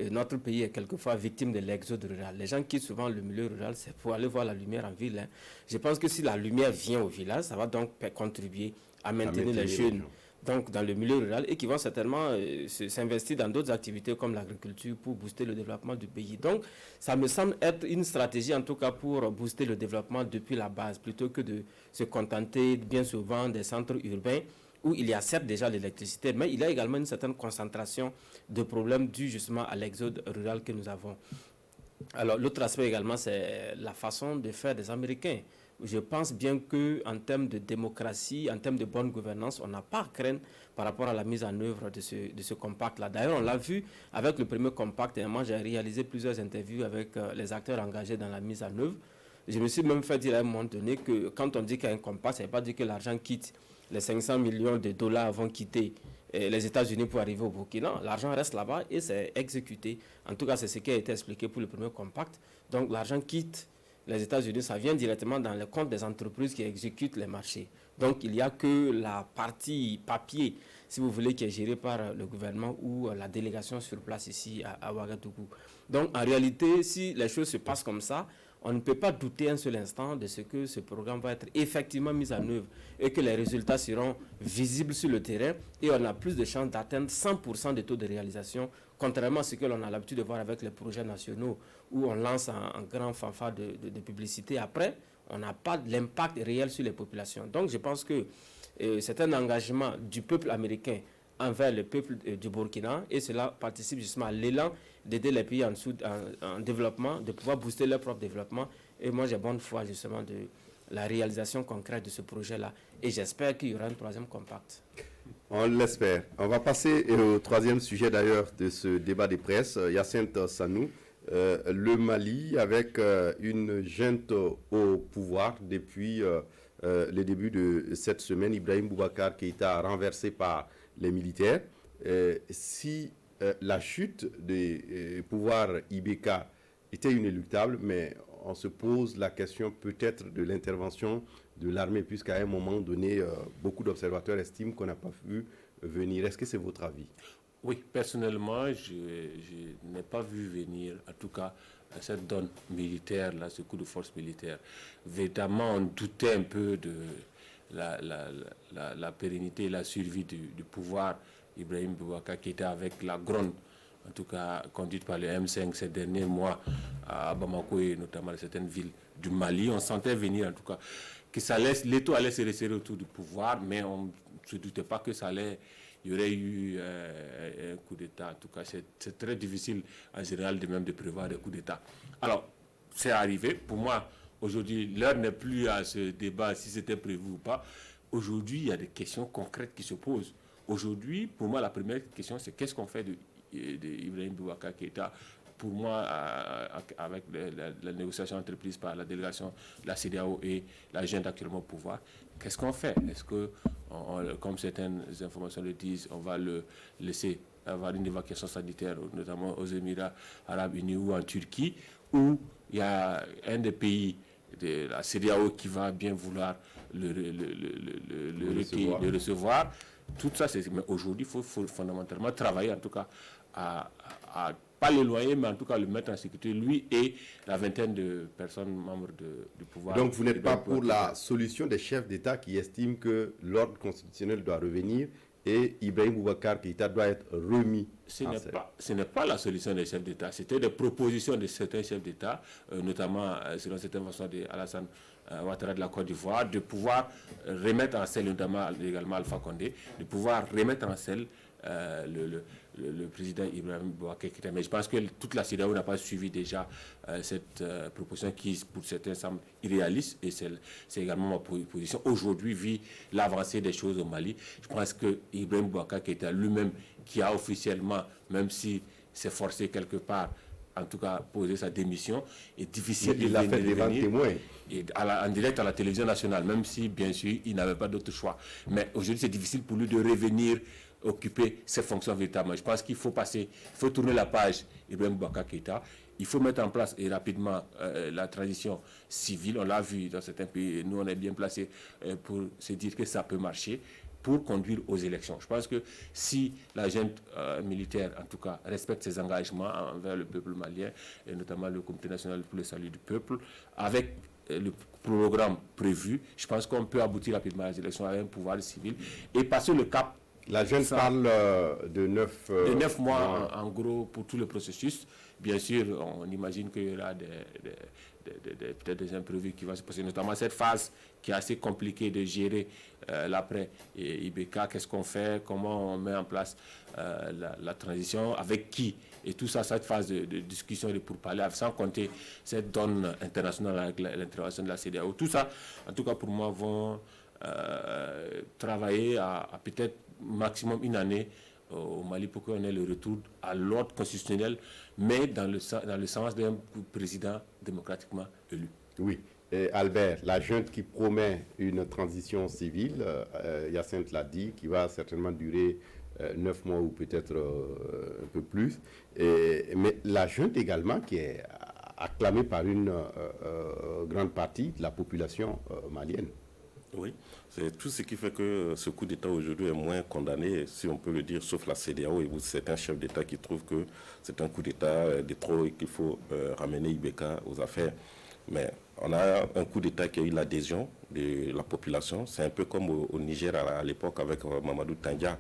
notre pays est quelquefois victime de l'exode rural. Les gens quittent souvent le milieu rural, c'est pour aller voir la lumière en ville. Hein. Je pense que si la lumière vient au village, ça va donc contribuer à maintenir les jeunes donc dans le milieu rural et qui vont certainement s'investir dans d'autres activités comme l'agriculture pour booster le développement du pays. Donc, ça me semble être une stratégie en tout cas pour booster le développement depuis la base plutôt que de se contenter bien souvent des centres urbains où il y a certes déjà l'électricité, mais il y a également une certaine concentration de problèmes dus justement à l'exode rural que nous avons. Alors, l'autre aspect également, c'est la façon de faire des Américains. Je pense bien qu'en termes de démocratie, en termes de bonne gouvernance, on n'a pas à craindre par rapport à la mise en œuvre de ce compact-là. D'ailleurs, on l'a vu avec le premier compact, et moi j'ai réalisé plusieurs interviews avec les acteurs engagés dans la mise en œuvre. Je me suis même fait dire à un moment donné que quand on dit qu'il y a un compact, ça ne veut pas dire que l'argent quitte. Les 500 millions de dollars vont quitter les États-Unis pour arriver au Burkina. L'argent reste là-bas et c'est exécuté. En tout cas, c'est ce qui a été expliqué pour le premier compact. Donc l'argent quitte les États-Unis, ça vient directement dans le compte des entreprises qui exécutent les marchés. Donc, il n'y a que la partie papier, si vous voulez, qui est gérée par le gouvernement ou la délégation sur place ici à Ouagadougou. Donc, en réalité, si les choses se passent comme ça, on ne peut pas douter un seul instant de ce que ce programme va être effectivement mis en œuvre et que les résultats seront visibles sur le terrain et on a plus de chances d'atteindre 100% de taux de réalisation, contrairement à ce que l'on a l'habitude de voir avec les projets nationaux où on lance un grand fanfare de publicité. Après, on n'a pas l'impact réel sur les populations. Donc, je pense que c'est un engagement du peuple américain envers le peuple du Burkina et cela participe justement à l'élan d'aider les pays en développement, de pouvoir booster leur propre développement. Et moi, j'ai bonne foi justement de la réalisation concrète de ce projet-là. Et j'espère qu'il y aura un troisième compact. On l'espère. On va passer au troisième sujet d'ailleurs de ce débat des presses. Hyacinthe Sanou, le Mali avec une junte au pouvoir depuis le début de cette semaine. Ibrahim Boubacar Keïta renversé par les militaires. Si la chute des pouvoirs IBK était inéluctable, mais on se pose la question peut-être de l'intervention de l'armée, puisqu'à un moment donné, beaucoup d'observateurs estiment qu'on n'a pas vu venir. Est-ce que c'est votre avis? Oui, personnellement, je n'ai pas vu venir, en tout cas, cette donne militaire, là, ce coup de force militaire. Véritablement, on doutait un peu de la pérennité et la survie du pouvoir Ibrahim Boubacar qui était avec la gronde, en tout cas conduite par le M5 ces derniers mois à Bamako et notamment dans certaines villes du Mali. On sentait venir en tout cas que l'étau allait se resserrer autour du pouvoir, mais on ne se doutait pas que il y aurait eu un coup d'État. En tout cas, c'est très difficile en général de même de prévoir des coups d'État. Alors, c'est arrivé. Pour moi, aujourd'hui, l'heure n'est plus à ce débat si c'était prévu ou pas. Aujourd'hui, il y a des questions concrètes qui se posent. Aujourd'hui, pour moi, la première question, c'est qu'est-ce qu'on fait de Ibrahim Boubacar Keïta? Pour moi, avec la négociation entreprise par la délégation de la CEDEAO et la junte actuellement au pouvoir, qu'est-ce qu'on fait? Est-ce que, comme certaines informations le disent, on va le laisser avoir une évacuation sanitaire, notamment aux Émirats Arabes Unis ou en Turquie, ou il y a un des pays de la CEDEAO qui va bien vouloir le recevoir. Tout ça, mais aujourd'hui, il faut fondamentalement travailler, en tout cas, à pas l'éloigner, mais en tout cas le mettre en sécurité, lui et la vingtaine de personnes membres du pouvoir. Donc vous n'êtes pas pour la solution des chefs d'État qui estiment que l'ordre constitutionnel doit revenir et Ibrahim Boubacar Keïta doit être remis. Ce n'est pas la solution des chefs d'État. C'était des propositions de certains chefs d'État, notamment selon certaines façons d'Alassane Ouattara de la Côte d'Ivoire, de pouvoir remettre en selle, notamment également Alpha Condé, de pouvoir remettre en selle le président Ibrahim Boubacar Keïta. Mais je pense que toute la CEDEAO n'a pas suivi déjà cette proposition qui, pour certains, semble irréaliste, et c'est également ma position. Aujourd'hui, vu l'avancée des choses au Mali, je pense que Ibrahim Boubacar Keïta lui-même, qui a officiellement, même si c'est forcé quelque part, en tout cas posé sa démission, est difficile il l'a fait devant témoins. En direct à la télévision nationale, même si, bien sûr, il n'avait pas d'autre choix. Mais aujourd'hui, c'est difficile pour lui de revenir occuper ses fonctions véritablement. Je pense qu'il faut tourner la page Ibrahim Boubacar Keïta. Il faut mettre en place et rapidement la transition civile. On l'a vu dans certains pays. Nous, on est bien placés pour se dire que ça peut marcher pour conduire aux élections. Je pense que si la junte militaire, en tout cas, respecte ses engagements envers le peuple malien, et notamment le Comité national pour le salut du peuple, avec le programme prévu, je pense qu'on peut aboutir rapidement à les élections avec un pouvoir civil et passer le cap. La junte parle de 9 mois, en gros, pour tout le processus. Bien sûr, on imagine qu'il y aura peut-être des imprévus qui vont se passer, notamment cette phase qui est assez compliquée de gérer l'après IBK. Qu'est-ce qu'on fait? Comment on met en place la transition? Avec qui? Et tout ça, cette phase de discussion et de pourparlers, sans compter cette donne internationale avec l'intervention de la CEDEAO. Tout ça, en tout cas pour moi, vont travailler à peut-être maximum une année au Mali pour qu'on ait le retour à l'ordre constitutionnel, mais dans le sens d'un président démocratiquement élu. Oui. Et Albert, la junte qui promet une transition civile, Hyacinthe l'a dit, qui va certainement durer 9 mois ou peut-être un peu plus, mais la junte également qui est acclamée par une grande partie de la population malienne. Oui, c'est tout ce qui fait que ce coup d'État aujourd'hui est moins condamné, si on peut le dire, sauf la CEDEAO et certains chefs d'État qui trouvent que c'est un coup d'État de trop et qu'il faut ramener IBK aux affaires. Mais on a un coup d'État qui a eu l'adhésion de la population. C'est un peu comme au Niger à l'époque avec Mamadou Tandja.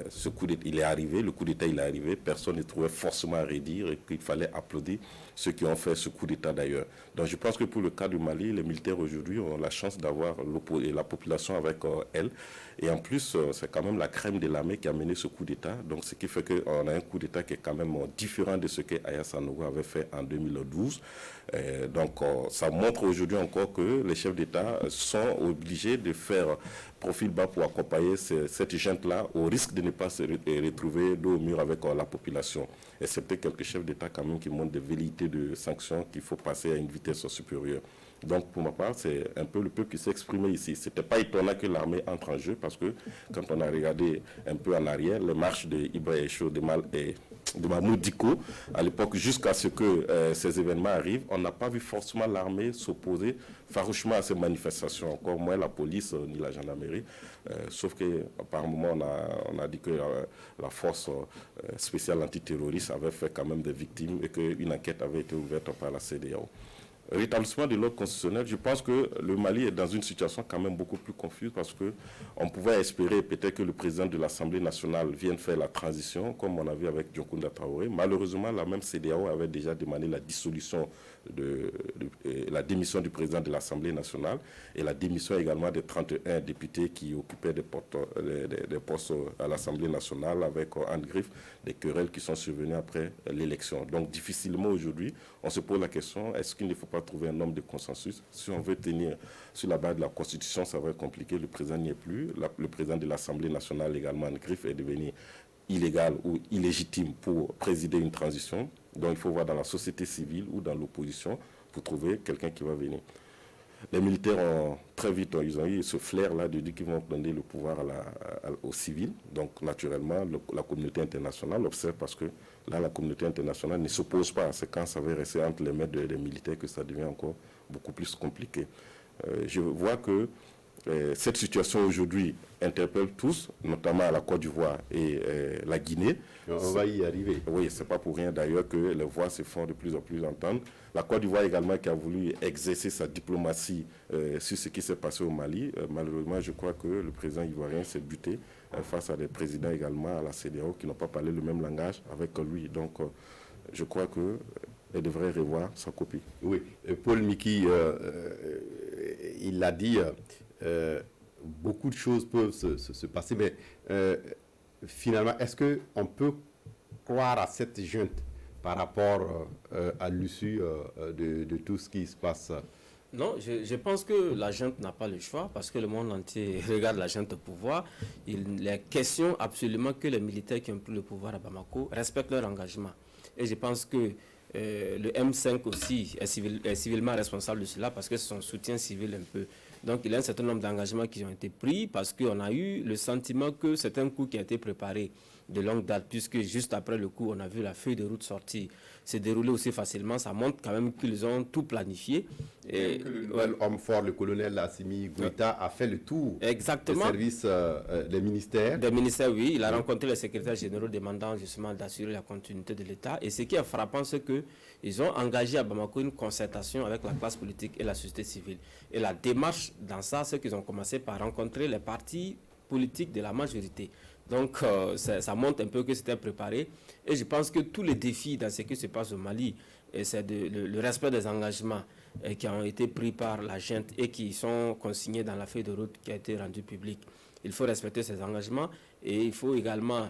Ce coup d'État, il est arrivé, le coup d'État il est arrivé, personne ne trouvait forcément à redire et qu'il fallait applaudir ceux qui ont fait ce coup d'État d'ailleurs. Donc je pense que pour le cas du Mali, les militaires aujourd'hui ont la chance d'avoir la population avec elle. Et en plus, c'est quand même la crème de l'armée qui a mené ce coup d'État. Donc ce qui fait qu'on a un coup d'État qui est quand même différent de ce que Aya Sanogo avait fait en 2012. Donc ça montre aujourd'hui encore que les chefs d'État sont obligés de faire profil bas pour accompagner cette junte-là au risque de ne pas se retrouver dos au mur avec la population. Et c'est peut-être quelques chefs d'État quand même qui montrent des velléités de sanctions qu'il faut passer à une vitesse supérieure. Donc pour ma part, c'est un peu le peuple qui s'est exprimé ici. Ce n'était pas étonnant que l'armée entre en jeu parce que quand on a regardé un peu en arrière, les marches de Ibrahim Chaud de Mahmoud Dicko, à l'époque, jusqu'à ce que ces événements arrivent, on n'a pas vu forcément l'armée s'opposer farouchement à ces manifestations, encore moins la police ni la gendarmerie. Sauf qu'à un moment, on a dit que la force spéciale antiterroriste avait fait quand même des victimes et qu'une enquête avait été ouverte par la CEDEAO. Rétablissement de l'ordre constitutionnel, je pense que le Mali est dans une situation quand même beaucoup plus confuse parce qu'on pouvait espérer peut-être que le président de l'Assemblée nationale vienne faire la transition, comme on a vu avec Dioncounda Traoré. Malheureusement, la même CEDEAO avait déjà demandé la dissolution la démission du président de l'Assemblée nationale et la démission également des 31 députés qui occupaient des postes à l'Assemblée nationale avec en griffe des querelles qui sont survenues après l'élection. Donc difficilement aujourd'hui, on se pose la question, est-ce qu'il ne faut pas trouver un homme de consensus? Si on veut tenir sur la base de la Constitution, ça va être compliqué, le président n'y est plus. Le président de l'Assemblée nationale également en griffe est devenu illégal ou illégitime pour présider une transition. Donc il faut voir dans la société civile ou dans l'opposition pour trouver quelqu'un qui va venir. Les militaires ont très vite, ils ont eu ce flair-là de dire qu'ils vont donner le pouvoir aux civils. Donc naturellement, la communauté internationale observe parce que là, la communauté internationale ne s'oppose pas. C'est quand ça va rester entre les mains des militaires que ça devient encore beaucoup plus compliqué. Je vois que cette situation aujourd'hui interpelle tous, notamment la Côte d'Ivoire et la Guinée. On va y arriver. Oui, c'est pas pour rien d'ailleurs que les voix se font de plus en plus entendre. La Côte d'Ivoire également qui a voulu exercer sa diplomatie sur ce qui s'est passé au Mali. Malheureusement, je crois que le président ivoirien s'est buté face à des présidents également à la CEDEAO qui n'ont pas parlé le même langage avec lui. Donc, je crois qu'elle devrait revoir sa copie. Oui, Paul Miki, il l'a dit, beaucoup de choses peuvent se passer, mais finalement, est-ce qu'on peut croire à cette junte par rapport à l'issue de tout ce qui se passe? Non, je pense que la junte n'a pas le choix parce que le monde entier regarde la junte au pouvoir. Il est question absolument que les militaires qui ont pris le pouvoir à Bamako respectent leur engagement. Et je pense que le M5 aussi est civilement responsable de cela parce que c'est son soutien civil un peu. Donc il y a un certain nombre d'engagements qui ont été pris parce qu'on a eu le sentiment que c'est un coup qui a été préparé de longue date, puisque juste après le coup, on a vu la feuille de route sortir, se dérouler aussi facilement. Ça montre quand même qu'ils ont tout planifié. Et que le nouvel homme fort, le colonel Assimi Goïta, a fait le tour des services des ministères. Des ministères, oui. Il a rencontré les secrétaires généraux demandant justement d'assurer la continuité de l'État. Et ce qui est frappant, c'est qu'ils ont engagé à Bamako une concertation avec la classe politique et la société civile. Et la démarche dans ça, c'est qu'ils ont commencé par rencontrer les partis politiques de la majorité. Donc, ça montre un peu que c'était préparé. Et je pense que tous les défis dans ce qui se passe au Mali, c'est le respect des engagements qui ont été pris par la junte et qui sont consignés dans la feuille de route qui a été rendue publique. Il faut respecter ces engagements et il faut également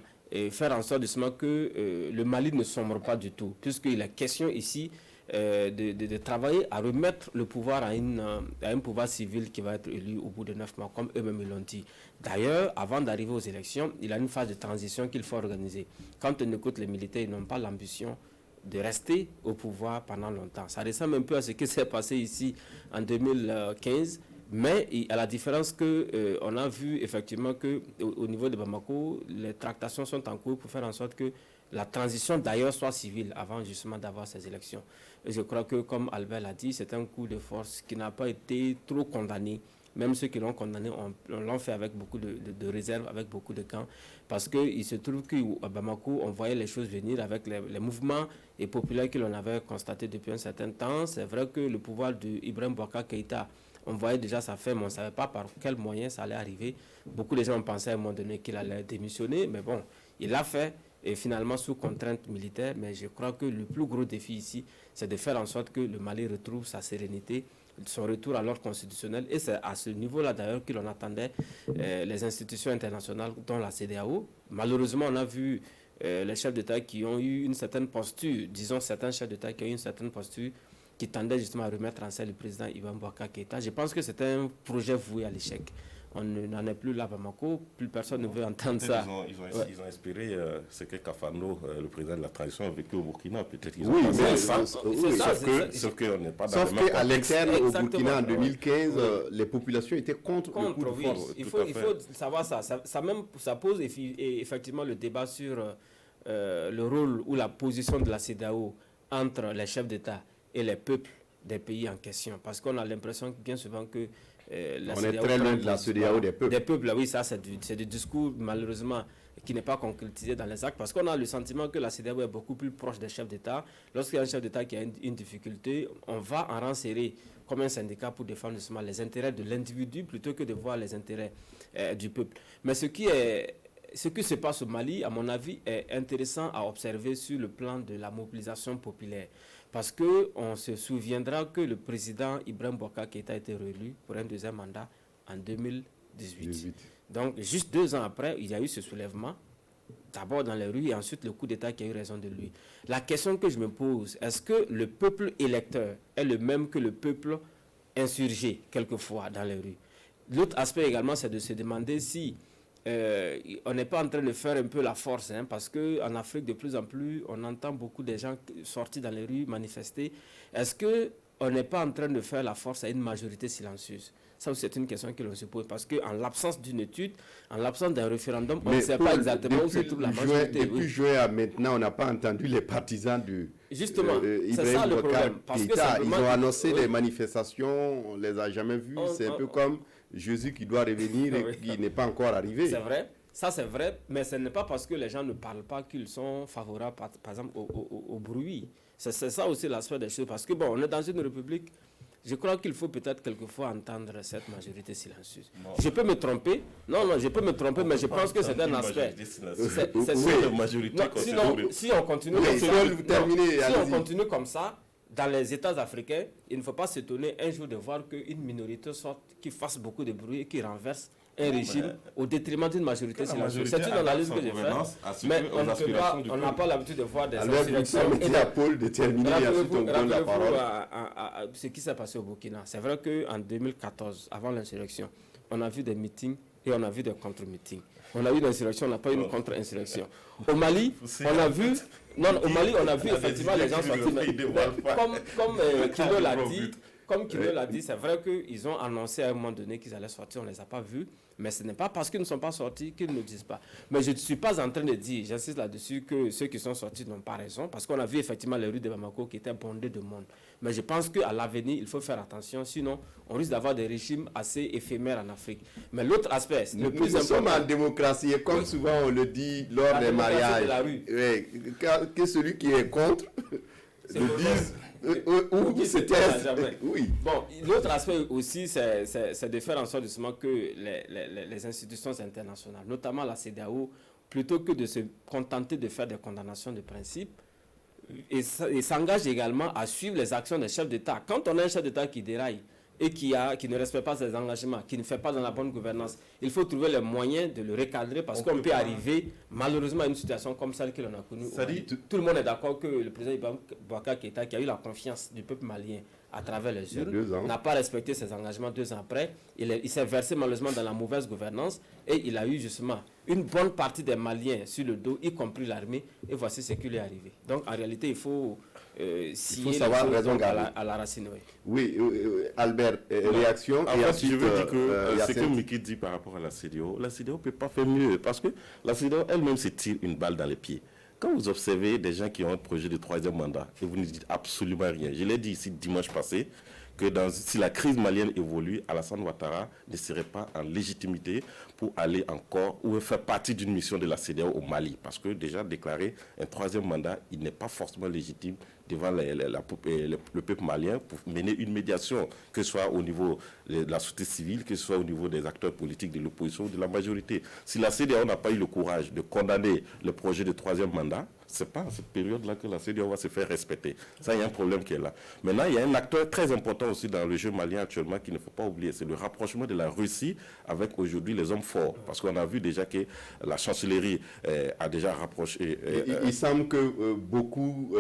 faire en sorte justement que le Mali ne sombre pas du tout, puisqu'il est question ici de travailler à remettre le pouvoir à un pouvoir civil qui va être élu au bout de 9 mois, comme eux-mêmes l'ont dit. D'ailleurs, avant d'arriver aux élections, il y a une phase de transition qu'il faut organiser. Quand on écoute les militaires, ils n'ont pas l'ambition de rester au pouvoir pendant longtemps. Ça ressemble un peu à ce qui s'est passé ici en 2015, mais à la différence qu'on a vu effectivement qu'au niveau de Bamako, les tractations sont en cours pour faire en sorte que la transition d'ailleurs soit civile avant justement d'avoir ces élections. Et je crois que, comme Albert l'a dit, c'est un coup de force qui n'a pas été trop condamné. Même ceux qui l'ont condamné, on l'ont fait avec beaucoup de réserves, avec beaucoup de camps. Parce qu'il se trouve qu'à Bamako, on voyait les choses venir avec les mouvements populaires que l'on avait constatés depuis un certain temps. C'est vrai que le pouvoir d'Ibrahim Boubacar Keïta, on voyait déjà ça fait, mais on ne savait pas par quels moyens ça allait arriver. Beaucoup de gens ont pensé à un moment donné qu'il allait démissionner, mais bon, il l'a fait. Et finalement sous contrainte militaire, mais je crois que le plus gros défi ici, c'est de faire en sorte que le Mali retrouve sa sérénité, son retour à l'ordre constitutionnel. Et c'est à ce niveau-là d'ailleurs que l'on attendait les institutions internationales, dont la CEDEAO. Malheureusement, on a vu les chefs d'État qui ont eu une certaine posture, disons certains chefs d'État qui ont eu une certaine posture, qui tendaient justement à remettre en scène le président Ibrahim Boubacar Keïta. Je pense que c'est un projet voué à l'échec. On n'en est plus là à Bamako, plus personne ne veut entendre ça. Ils ont inspiré ce que Kafando, le président de la transition, a vécu au Burkina. Peut-être qu'ils ont pensé ça. Sauf qu'on n'est pas dans le même Sauf qu'à l'externe, au Burkina, en 2015, les populations étaient contre le coup de force. Il faut savoir ça. Ça pose effectivement le débat sur le rôle ou la position de la CEDEAO entre les chefs d'État et les peuples des pays en question. Parce qu'on a l'impression bien souvent que on est très loin de la CEDEAO des peuples. Des peuples, oui, ça c'est du discours malheureusement qui n'est pas concrétisé dans les actes, parce qu'on a le sentiment que la CEDEAO est beaucoup plus proche des chefs d'État. Lorsqu'il y a un chef d'État qui a une difficulté, on va en renserrer comme un syndicat pour défendre justement les intérêts de l'individu plutôt que de voir les intérêts du peuple. Mais ce qui se passe au Mali, à mon avis, est intéressant à observer sur le plan de la mobilisation populaire. Parce qu'on se souviendra que le président Ibrahim Boubacar Keïta a été réélu pour un deuxième mandat en 2018. Donc, juste 2 ans après, il y a eu ce soulèvement, d'abord dans les rues et ensuite le coup d'État qui a eu raison de lui. La question que je me pose, est-ce que le peuple électeur est le même que le peuple insurgé, quelquefois, dans les rues? L'autre aspect également, c'est de se demander si on n'est pas en train de faire un peu la force, parce qu'en Afrique, de plus en plus, on entend beaucoup de gens sortir dans les rues, manifester. Est-ce qu'on n'est pas en train de faire la force à une majorité silencieuse? Ça aussi, c'est une question que l'on se pose, parce qu'en l'absence d'une étude, en l'absence d'un référendum, on ne sait pas exactement où se trouve la majorité. Depuis juin à maintenant, on n'a pas entendu les partisans du Justement, c'est ça le problème. Parce que ils ont annoncé des manifestations, on ne les a jamais vues. C'est un peu comme Jésus qui doit revenir et qui n'est pas encore arrivé. C'est vrai, ça c'est vrai, mais ce n'est pas parce que les gens ne parlent pas qu'ils sont favorables, par exemple, au bruit. C'est ça aussi l'aspect des choses, parce que bon, on est dans une république Je crois qu'il faut peut-être quelquefois entendre cette majorité silencieuse. Je peux me tromper. Non, je peux me tromper, mais je pense que c'est un aspect. C'est la majorité. Sinon, si on continue comme ça, si on continue comme ça, dans les États africains, il ne faut pas s'étonner un jour de voir qu'une minorité sorte, qui fasse beaucoup de bruit et qui renverse un régime au détriment d'une majorité silencieuse. C'est une analyse que j'ai faite, mais on n'a pas l'habitude de voir des insurrections. Rappelez-vous ce qui s'est passé au Burkina. C'est vrai qu'en 2014, avant l'insurrection, on a vu des meetings et on a vu des contre-meetings. On a eu une insurrection, on n'a pas eu une contre-insurrection. Au Mali, on a vu... Non, au Mali, on a vu effectivement les gens sortir. Comme Kino l'a dit, c'est vrai qu'ils ont annoncé à un moment donné qu'ils allaient sortir, on ne les a pas vus, mais ce n'est pas parce qu'ils ne sont pas sortis qu'ils ne disent pas. Mais je ne suis pas en train de dire, j'insiste là-dessus, que ceux qui sont sortis n'ont pas raison, parce qu'on a vu effectivement les rues de Bamako qui étaient bondées de monde. Mais je pense qu'à l'avenir, il faut faire attention, sinon on risque d'avoir des régimes assez éphémères en Afrique. Mais l'autre aspect, le plus important... Nous sommes en démocratie, et comme souvent on le dit lors des mariages, de la rue. Que celui qui est contre le dise... Oui. Bon, l'autre aspect aussi, c'est de faire en sorte justement que les institutions internationales, notamment la CEDEAO, plutôt que de se contenter de faire des condamnations de principe, et s'engagent également à suivre les actions des chefs d'État. Quand on a un chef d'État qui déraille et qui ne respecte pas ses engagements, qui ne fait pas dans la bonne gouvernance, il faut trouver les moyens de le recadrer parce qu'on peut arriver malheureusement à une situation comme celle que l'on a connue. Tout le monde est d'accord que le président Boubacar Keïta, qui a eu la confiance du peuple malien à travers les urnes, n'a pas respecté ses engagements 2 ans après. Il s'est versé malheureusement dans la mauvaise gouvernance et il a eu justement une bonne partie des Maliens sur le dos, y compris l'armée, et voici ce qui lui est arrivé. Donc en réalité, il faut savoir raison à la racine. Oui, Albert, réaction. En fait, je veux dire que ce que Miki dit par rapport à la CEDEAO ne peut pas faire mieux parce que la CEDEAO elle-même se tire une balle dans les pieds. Quand vous observez des gens qui ont un projet de 3e mandat et vous ne dites absolument rien, je l'ai dit ici dimanche passé, que si la crise malienne évolue, Alassane Ouattara ne serait pas en légitimité pour aller encore ou faire partie d'une mission de la CEDEAO au Mali. Parce que déjà déclarer un 3e mandat, il n'est pas forcément légitime devant le peuple malien pour mener une médiation, que ce soit au niveau de la société civile, que ce soit au niveau des acteurs politiques de l'opposition ou de la majorité. Si la CEDEAO n'a pas eu le courage de condamner le projet de 3e mandat, c'est pas à cette période-là que la CEDEAO va se faire respecter. Ça, il y a un problème qui est là. Maintenant, il y a un acteur très important aussi dans le jeu malien actuellement qu'il ne faut pas oublier, c'est le rapprochement de la Russie avec aujourd'hui les hommes forts. Parce qu'on a vu déjà que la chancellerie a déjà rapproché... il semble que beaucoup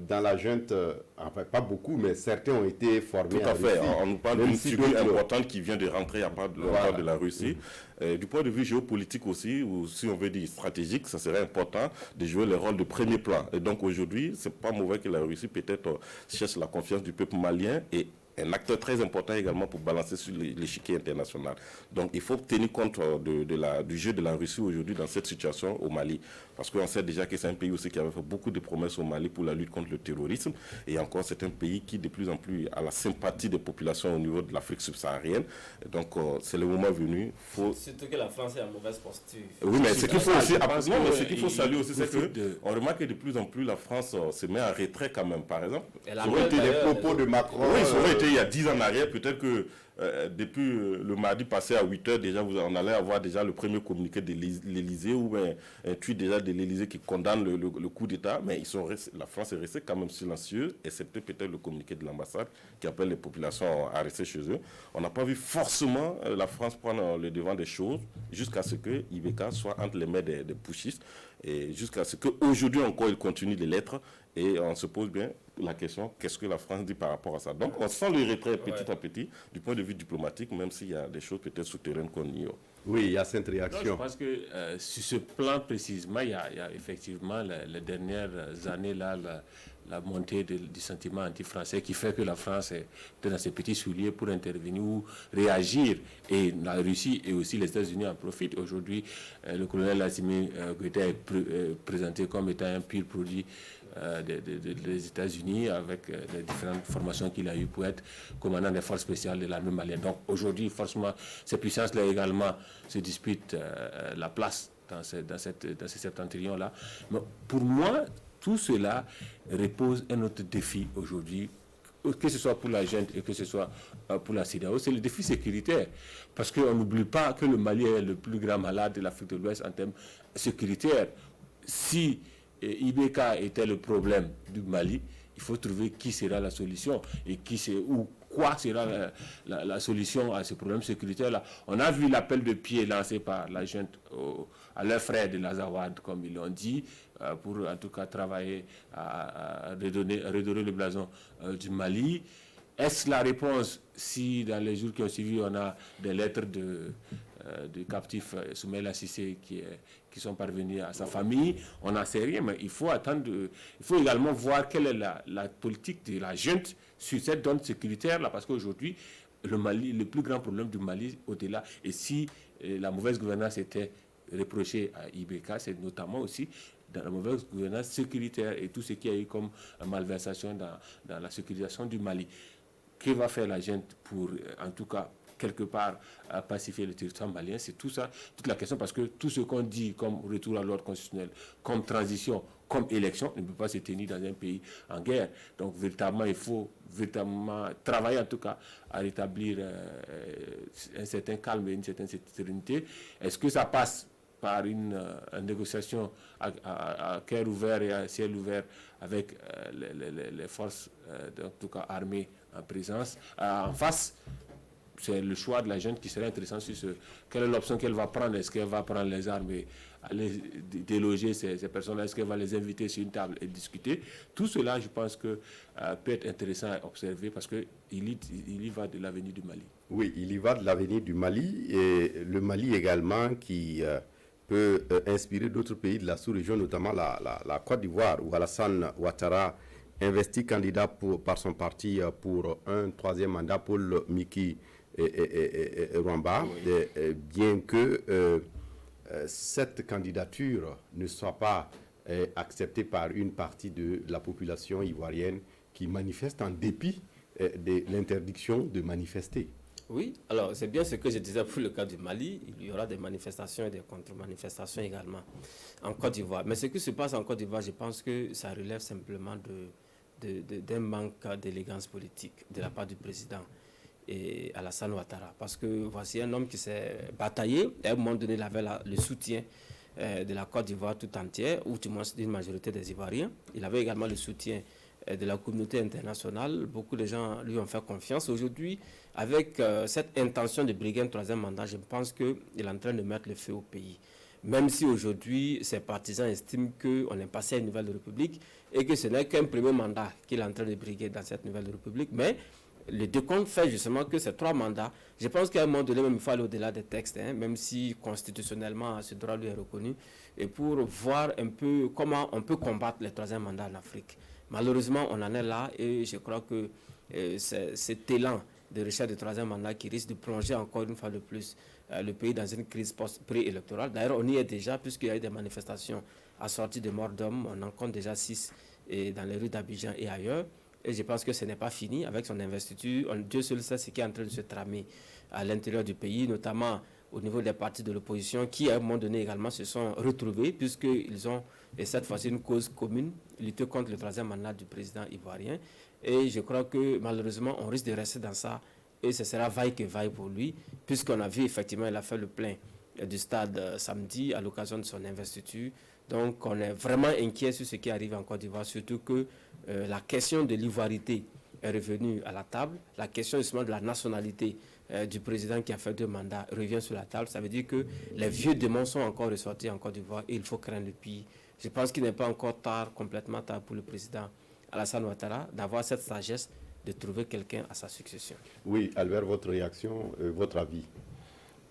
dans la junte, enfin pas beaucoup, mais certains ont été formés. Tout à fait. On nous parle d'une figure importante qui vient de rentrer à part de la Russie. Du point de vue géopolitique aussi, ou si on veut dire stratégique, ça serait important de jouer le rôle de premier plan. Et donc aujourd'hui, c'est pas mauvais que la Russie peut-être cherche la confiance du peuple malien et un acteur très important également pour balancer sur l'échiquier international. Donc il faut tenir compte du jeu de la Russie aujourd'hui dans cette situation au Mali. Parce qu'on sait déjà que c'est un pays aussi qui avait fait beaucoup de promesses au Mali pour la lutte contre le terrorisme. Et encore, c'est un pays qui de plus en plus a la sympathie des populations au niveau de l'Afrique subsaharienne. Donc c'est le moment venu. Surtout que la France est en mauvaise posture. Oui, mais ce qu'il faut aussi, ce qu'il faut saluer aussi, c'est qu'on remarque que de plus en plus la France se met en retrait quand même. Par exemple, ça aurait été les propos de Macron. Oui, ça aurait été il y a 10 ans en arrière, peut-être que depuis le mardi passé à 8h, déjà, on allait avoir déjà le premier communiqué de l'Élysée ou un tweet déjà de l'Élysée qui condamne le coup d'État. Mais la France est restée quand même silencieuse, excepté peut-être le communiqué de l'ambassade qui appelle les populations à rester chez eux. On n'a pas vu forcément la France prendre le devant des choses jusqu'à ce que Ibeka soit entre les mains des putschistes et jusqu'à ce qu'aujourd'hui encore il continue de l'être. Et on se pose bien la question, qu'est-ce que la France dit par rapport à ça? Donc on sent le retrait petit à petit du point de vue diplomatique, même s'il y a des choses peut-être souterraines qu'on ignore. Oui, il y a cette réaction. Non, je pense que sur ce plan précisément, il y a effectivement les dernières années là, la montée du sentiment anti-français qui fait que la France est dans ses petits souliers pour intervenir ou réagir. Et la Russie et aussi les États-Unis en profitent. Aujourd'hui, le colonel Assimi Goïta est présenté comme étant un pur produit des États-Unis avec les différentes formations qu'il a eues pour être commandant des forces spéciales de l'armée malienne. Donc aujourd'hui, forcément, ces puissances-là également se disputent la place dans ces septentrions-là. Mais pour moi, tout cela repose un autre défi aujourd'hui que ce soit pour la junte et que ce soit pour la CEDEAO, c'est le défi sécuritaire. Parce qu'on n'oublie pas que le Mali est le plus grand malade de l'Afrique de l'Ouest en termes sécuritaires. Si IBK était le problème du Mali, il faut trouver qui sera la solution et quoi sera la solution à ce problème sécuritaire-là. On a vu l'appel de pied lancé par la junte à leurs frères de l'Azawad, comme ils l'ont dit, pour en tout cas travailler à redorer le blason du Mali. Est-ce la réponse si dans les jours qui ont suivi, on a des lettres de captifs Soumaïla Cissé qui sont parvenus à sa famille? On n'en sait rien, mais il faut attendre. Il faut également voir quelle est la politique de la junte sur cette zone sécuritaire-là, parce qu'aujourd'hui, le plus grand problème du Mali, au-delà, et si la mauvaise gouvernance était reprochée à IBK, c'est notamment aussi dans la mauvaise gouvernance sécuritaire et tout ce qui a eu comme malversation dans la sécurisation du Mali. Que va faire la junte pour, en tout cas, quelque part, pacifier le territoire malien? C'est tout ça, toute la question, parce que tout ce qu'on dit comme retour à l'ordre constitutionnel, comme transition, comme élection, ne peut pas se tenir dans un pays en guerre. Donc, véritablement, il faut véritablement travailler, en tout cas, à rétablir un certain calme et une certaine sérénité. Est-ce que ça passe par une négociation à cœur ouvert et à ciel ouvert avec les forces, en tout cas armées en présence, en face? C'est le choix de la junte qui serait intéressant sur ce. Quelle est l'option qu'elle va prendre? Est-ce qu'elle va prendre les armes et aller déloger ces personnes-là? Est-ce qu'elle va les inviter sur une table et discuter? Tout cela, je pense que peut être intéressant à observer parce qu'il y va de l'avenir du Mali. Oui, il y va de l'avenir du Mali et le Mali également qui peut inspirer d'autres pays de la sous-région, notamment la Côte d'Ivoire, où Alassane Ouattara investi candidat par son parti pour un troisième mandat, Paul Miki Rwamba, oui. Bien que cette candidature ne soit pas acceptée par une partie de la population ivoirienne qui manifeste en dépit de l'interdiction de manifester. Oui, alors c'est bien ce que je disais pour le cas du Mali. Il y aura des manifestations et des contre-manifestations également en Côte d'Ivoire. Mais ce qui se passe en Côte d'Ivoire, je pense que ça relève simplement d'un manque d'élégance politique de la part du président et Alassane Ouattara. Parce que voici un homme qui s'est bataillé. À un moment donné, il avait le soutien de la Côte d'Ivoire tout entière, ou du moins d'une majorité des Ivoiriens. Il avait également le soutien de la communauté internationale. Beaucoup de gens lui ont fait confiance. Aujourd'hui, avec cette intention de briguer un troisième mandat, je pense qu'il est en train de mettre le feu au pays. Même si aujourd'hui, ses partisans estiment qu'on est passé à une nouvelle république et que ce n'est qu'un premier mandat qu'il est en train de briguer dans cette nouvelle république. Mais le décompte fait justement que ces 3 mandats, je pense qu'à un moment donné, même il faut aller au-delà des textes, même si constitutionnellement ce droit lui est reconnu, et pour voir un peu comment on peut combattre les troisième mandats en Afrique. Malheureusement, on en est là et je crois que cet élan de recherche de troisième mandat qui risque de plonger encore une fois de plus le pays dans une crise pré-électorale. D'ailleurs, on y est déjà puisqu'il y a eu des manifestations assorties de morts d'hommes. On en compte déjà 6 dans les rues d'Abidjan et ailleurs. Et je pense que ce n'est pas fini avec son investiture. Dieu seul sait ce qui est en train de se tramer à l'intérieur du pays, notamment au niveau des partis de l'opposition qui, à un moment donné également, se sont retrouvés puisqu'ils ont, et cette fois-ci, une cause commune, lutter contre le troisième mandat du président ivoirien. Et je crois que, malheureusement, on risque de rester dans ça et ce sera vaille que vaille pour lui, puisqu'on a vu, effectivement, il a fait le plein du stade samedi à l'occasion de son investiture. Donc, on est vraiment inquiet sur ce qui arrive en Côte d'Ivoire, surtout que la question de l'ivoirité est revenue à la table. La question justement de la nationalité du président qui a fait 2 mandats revient sur la table. Ça veut dire que les vieux démons sont encore ressortis en Côte d'Ivoire et il faut craindre le pire. Je pense qu'il n'est pas encore complètement tard pour le président Alassane Ouattara d'avoir cette sagesse de trouver quelqu'un à sa succession. Oui, Albert, votre réaction, votre avis?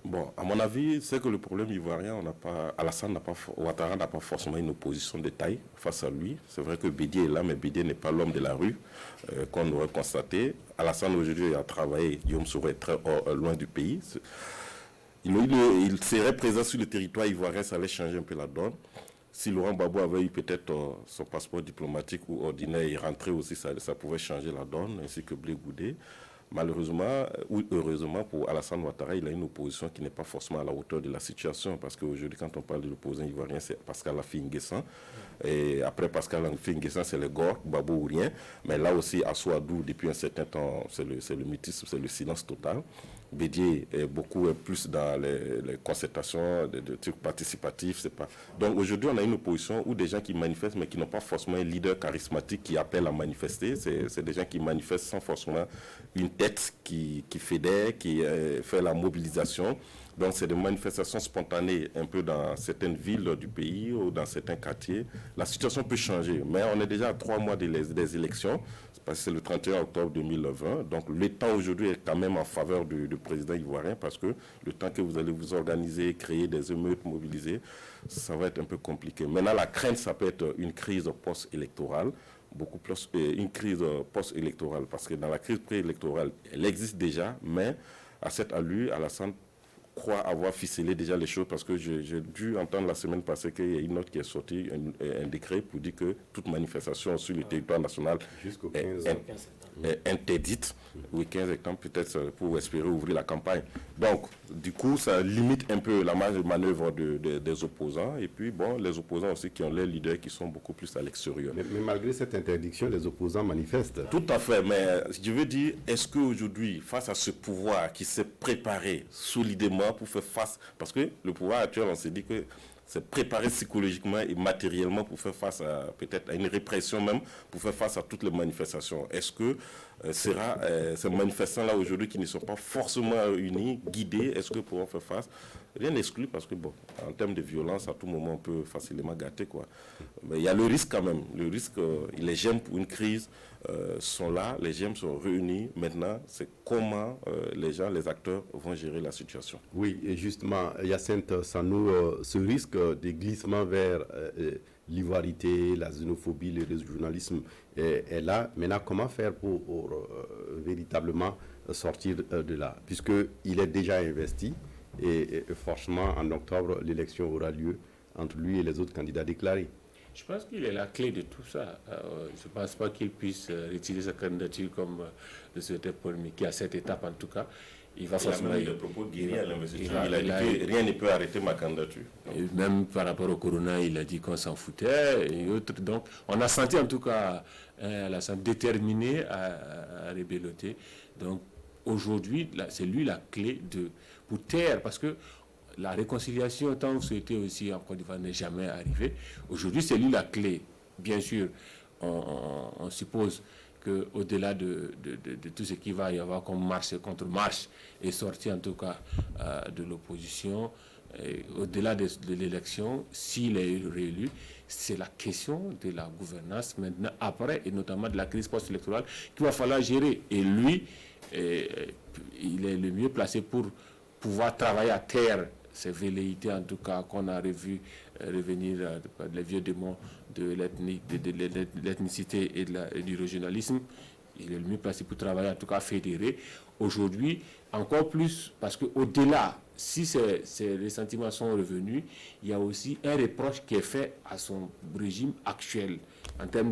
Bon, à mon avis, c'est que le problème ivoirien, Alassane Ouattara n'a pas forcément une opposition de taille face à lui. C'est vrai que Bédié est là, mais Bédié n'est pas l'homme de la rue, qu'on aurait constaté. Alassane aujourd'hui a travaillé, Guillaume Soro est très loin du pays. Il serait présent sur le territoire ivoirien, ça allait changer un peu la donne. Si Laurent Gbagbo avait eu peut-être son passeport diplomatique ou ordinaire et rentré aussi, ça pouvait changer la donne, ainsi que Blé Goudé. Malheureusement, ou heureusement pour Alassane Ouattara, il a une opposition qui n'est pas forcément à la hauteur de la situation. Parce qu'aujourd'hui, quand on parle de l'opposant ivoirien, c'est Pascal Affi-N'Guessan. Et après Pascal Affi-N'Guessan, c'est le Gor, Gbagbo ou rien. Mais là aussi, à Souadou, depuis un certain temps, c'est le mutisme, c'est le silence total. Bédier est beaucoup plus dans les concertations de trucs participatifs. C'est pas... Donc aujourd'hui, on a une opposition où des gens qui manifestent, mais qui n'ont pas forcément un leader charismatique qui appelle à manifester. C'est des gens qui manifestent sans forcément une tête qui fédère, qui fait la mobilisation. Donc c'est des manifestations spontanées un peu dans certaines villes du pays ou dans certains quartiers. La situation peut changer, mais on est déjà à 3 mois des élections. Parce que c'est le 31 octobre 2020. Donc le temps aujourd'hui est quand même en faveur du président ivoirien parce que le temps que vous allez vous organiser, créer des émeutes, mobiliser, ça va être un peu compliqué. Maintenant, la crainte, ça peut être une crise post-électorale, beaucoup plus une crise post-électorale parce que dans la crise préélectorale, elle existe déjà, mais à cette allure, Alassane croit avoir ficelé déjà les choses parce que j'ai dû entendre la semaine passée qu'il y a une note qui est sortie, un décret pour dire que toute manifestation sur le territoire national jusqu'au 15 est interdite. Oui, 15 septembre peut-être pour espérer ouvrir la campagne. Donc, du coup, ça limite un peu la marge de manœuvre des opposants. Et puis, bon, les opposants aussi qui ont leurs leaders qui sont beaucoup plus à l'extérieur. Mais malgré cette interdiction, les opposants manifestent. Tout à fait, mais je veux dire, est-ce qu'aujourd'hui, face à ce pouvoir qui s'est préparé solidement pour faire face, parce que le pouvoir actuel, on s'est dit que c'est préparé psychologiquement et matériellement pour faire face à peut-être à une répression même, pour faire face à toutes les manifestations. Est-ce que ces manifestants-là aujourd'hui qui ne sont pas forcément unis, guidés, est-ce que pourront faire face? Rien n'exclut parce que, bon, en termes de violence, à tout moment, on peut facilement gâter, quoi. Mais il y a le risque quand même. Le risque, les gemmes pour une crise sont là, les gemmes sont réunis. Maintenant, c'est comment les gens, les acteurs vont gérer la situation. Oui, et justement, Hyacinthe Sanou, ce risque de glissement vers l'ivoirité, la xénophobie, le régionalisme est là. Maintenant, comment faire pour véritablement sortir de là? Puisqu'il est déjà investi. Et franchement, en octobre, l'élection aura lieu entre lui et les autres candidats déclarés. Je pense qu'il est la clé de tout ça. Je ne pense pas qu'il puisse retirer sa candidature comme le souhaitait Paul Mickey à cette étape en tout cas. Il va forcément. Il a propos guéris à l'investiture. Il a dit que rien ne peut arrêter ma candidature. Et même par rapport au corona, il a dit qu'on s'en foutait et autres. Donc, on a senti en tout cas Alassane déterminé à rébelloter. Donc, aujourd'hui, c'est lui la clé pour taire, parce que la réconciliation, tant que c'était aussi en Côte d'Ivoire, n'est jamais arrivée. Aujourd'hui, c'est lui la clé. Bien sûr, on suppose qu'au-delà de tout ce qu'il va y avoir comme marche contre marche et sortie en tout cas de l'opposition, au-delà de l'élection, s'il est réélu, c'est la question de la gouvernance maintenant, après, et notamment de la crise post-électorale qu'il va falloir gérer. Et lui, il est le mieux placé pour pouvoir travailler à terre ces velléités, en tout cas, qu'on a revu revenir les vieux démons de l'ethnicité et du régionalisme. Il est le mieux placé pour travailler, en tout cas, fédéré. Aujourd'hui, encore plus, parce qu'au-delà, si ces ressentiments sont revenus, il y a aussi un reproche qui est fait à son régime actuel, en termes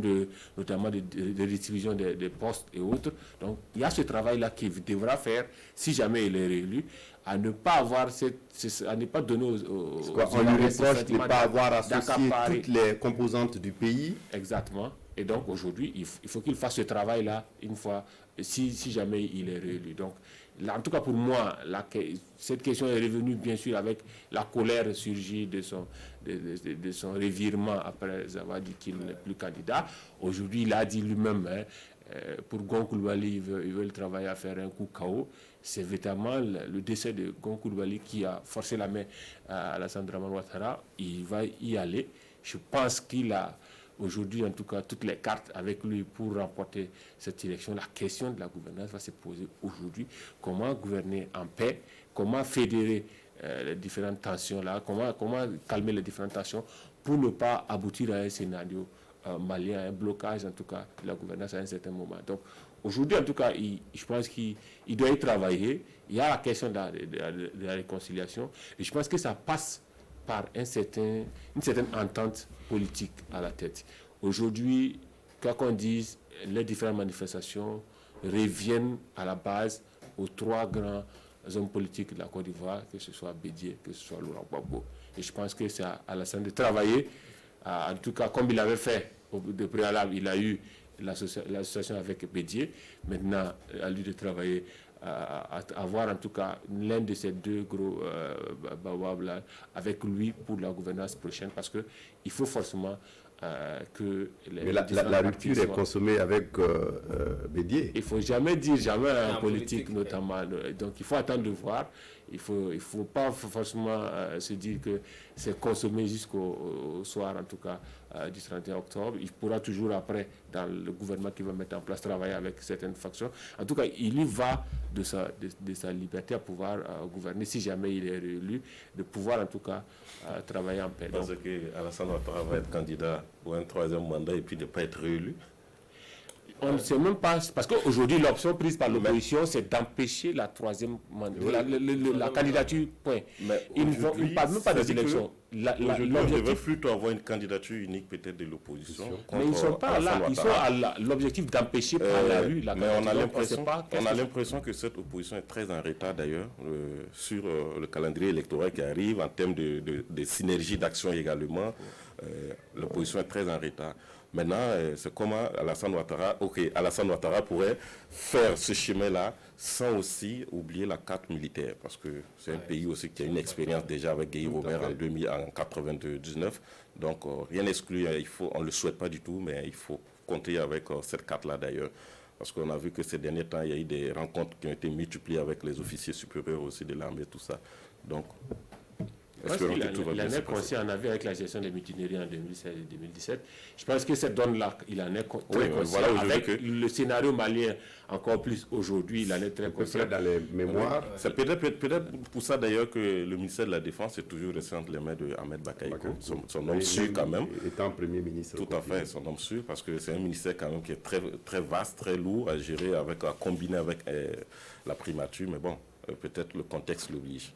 notamment de redistribution des postes et autres. Donc, il y a ce travail-là qu'il devra faire, si jamais il est réélu, à ne pas avoir à ne pas donner aux on lui reproche de ne pas avoir associé toutes les composantes du pays. Exactement. Et donc aujourd'hui, il faut qu'il fasse ce travail-là une fois, si jamais il est réélu. Donc, là, en tout cas pour moi, cette question est revenue bien sûr avec la colère surgie de son revirement après avoir dit qu'il n'est plus candidat. Aujourd'hui, il a dit lui-même, pour Gon Coulibaly, il veut le travail à faire un coup KO. C'est véritablement le décès de Gon Coulibaly qui a forcé la main à Alassane Dramane Ouattara. Il va y aller. Je pense qu'il a aujourd'hui, en tout cas, toutes les cartes avec lui pour remporter cette élection. La question de la gouvernance va se poser aujourd'hui. Comment gouverner en paix? Comment fédérer les différentes tensions-là? Comment calmer les différentes tensions pour ne pas aboutir à un scénario malien, un blocage, en tout cas, de la gouvernance à un certain moment. Donc, aujourd'hui, en tout cas, je pense qu'il doit y travailler. Il y a la question de la réconciliation. Et je pense que ça passe par une certaine entente politique à la tête. Aujourd'hui, quoi qu'on dise, les différentes manifestations revienne à la base aux 3 grands hommes politiques de la Côte d'Ivoire, que ce soit Bédié, que ce soit Laurent Gbagbo. Et je pense que c'est à Alassane de travailler, en tout cas comme il avait fait de préalable, il a eu l'association avec Bédié. Maintenant, à lui de travailler à avoir en tout cas l'un de ces 2 gros baobabs avec lui pour la gouvernance prochaine, parce qu'il faut forcément que mais la rupture est consommée avec Bédié. Il ne faut jamais dire jamais en politique notamment. Donc il faut attendre de voir. Il faut pas forcément se dire que c'est consommé jusqu'au soir, en tout cas, du 31 octobre. Il pourra toujours après, dans le gouvernement qui va mettre en place, travailler avec certaines factions. En tout cas, il y va de sa liberté à pouvoir gouverner, si jamais il est réélu, de pouvoir en tout cas travailler en paix. Parce qu'Alassane Ouattara va être candidat pour un 3e mandat et puis de ne pas être réélu. On ne sait même pas, parce qu'aujourd'hui, l'option prise par l'opposition, c'est d'empêcher la 3e mandat, la candidature, point. Ils ne parlent même pas des élections. Aujourd'hui, on devait plutôt avoir une candidature unique peut-être de l'opposition. Mais ils ne sont pas là, ils sont à l'objectif d'empêcher par la rue la candidature. Mais on a l'impression que cette opposition est très en retard d'ailleurs sur le calendrier électoral qui arrive, en termes de synergie d'action également. L'opposition est très en retard. Maintenant, c'est comment Alassane Ouattara pourrait faire ce chemin-là sans aussi oublier la carte militaire, parce que c'est un pays aussi qui a une expérience déjà avec Guy Robert en 1999. Donc, rien n'exclut, on ne le souhaite pas du tout, mais il faut compter avec cette carte-là d'ailleurs. Parce qu'on a vu que ces derniers temps, il y a eu des rencontres qui ont été multipliées avec les officiers supérieurs aussi de l'armée, tout ça. Donc, il en est conscient, on a vu avec la gestion des mutineries en 2016 et 2017. Je pense que cette donne-là, il en est très conscient. Voilà, avec le scénario malien, encore plus aujourd'hui, il en est très conscient. Dans les mémoires. C'est peut-être pour ça d'ailleurs que le ministère de la Défense est toujours resté entre les mains de Ahmed Bakaïko, son homme sûr quand même. Étant Premier ministre. Tout à fait, son homme sûr, parce que c'est un ministère quand même qui est très, très vaste, très lourd à gérer, à combiner avec la primature. Mais bon, peut-être le contexte l'oblige.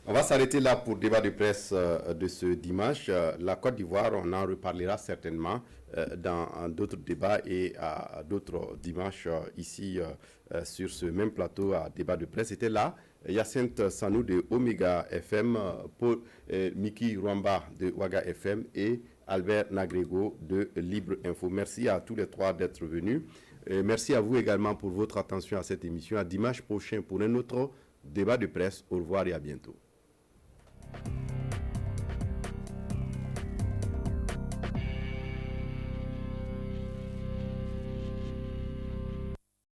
On va s'arrêter là pour le débat de presse de ce dimanche. La Côte d'Ivoire, on en reparlera certainement dans d'autres débats et à d'autres dimanches ici sur ce même plateau à débat de presse. C'était là Hyacinthe Sanou de Omega FM, Paul Miki Rwamba de Ouaga FM et Albert Nagrego de Libre Info. Merci à tous les 3 d'être venus. Merci à vous également pour votre attention à cette émission. À dimanche prochain pour un autre débat de presse. Au revoir et à bientôt.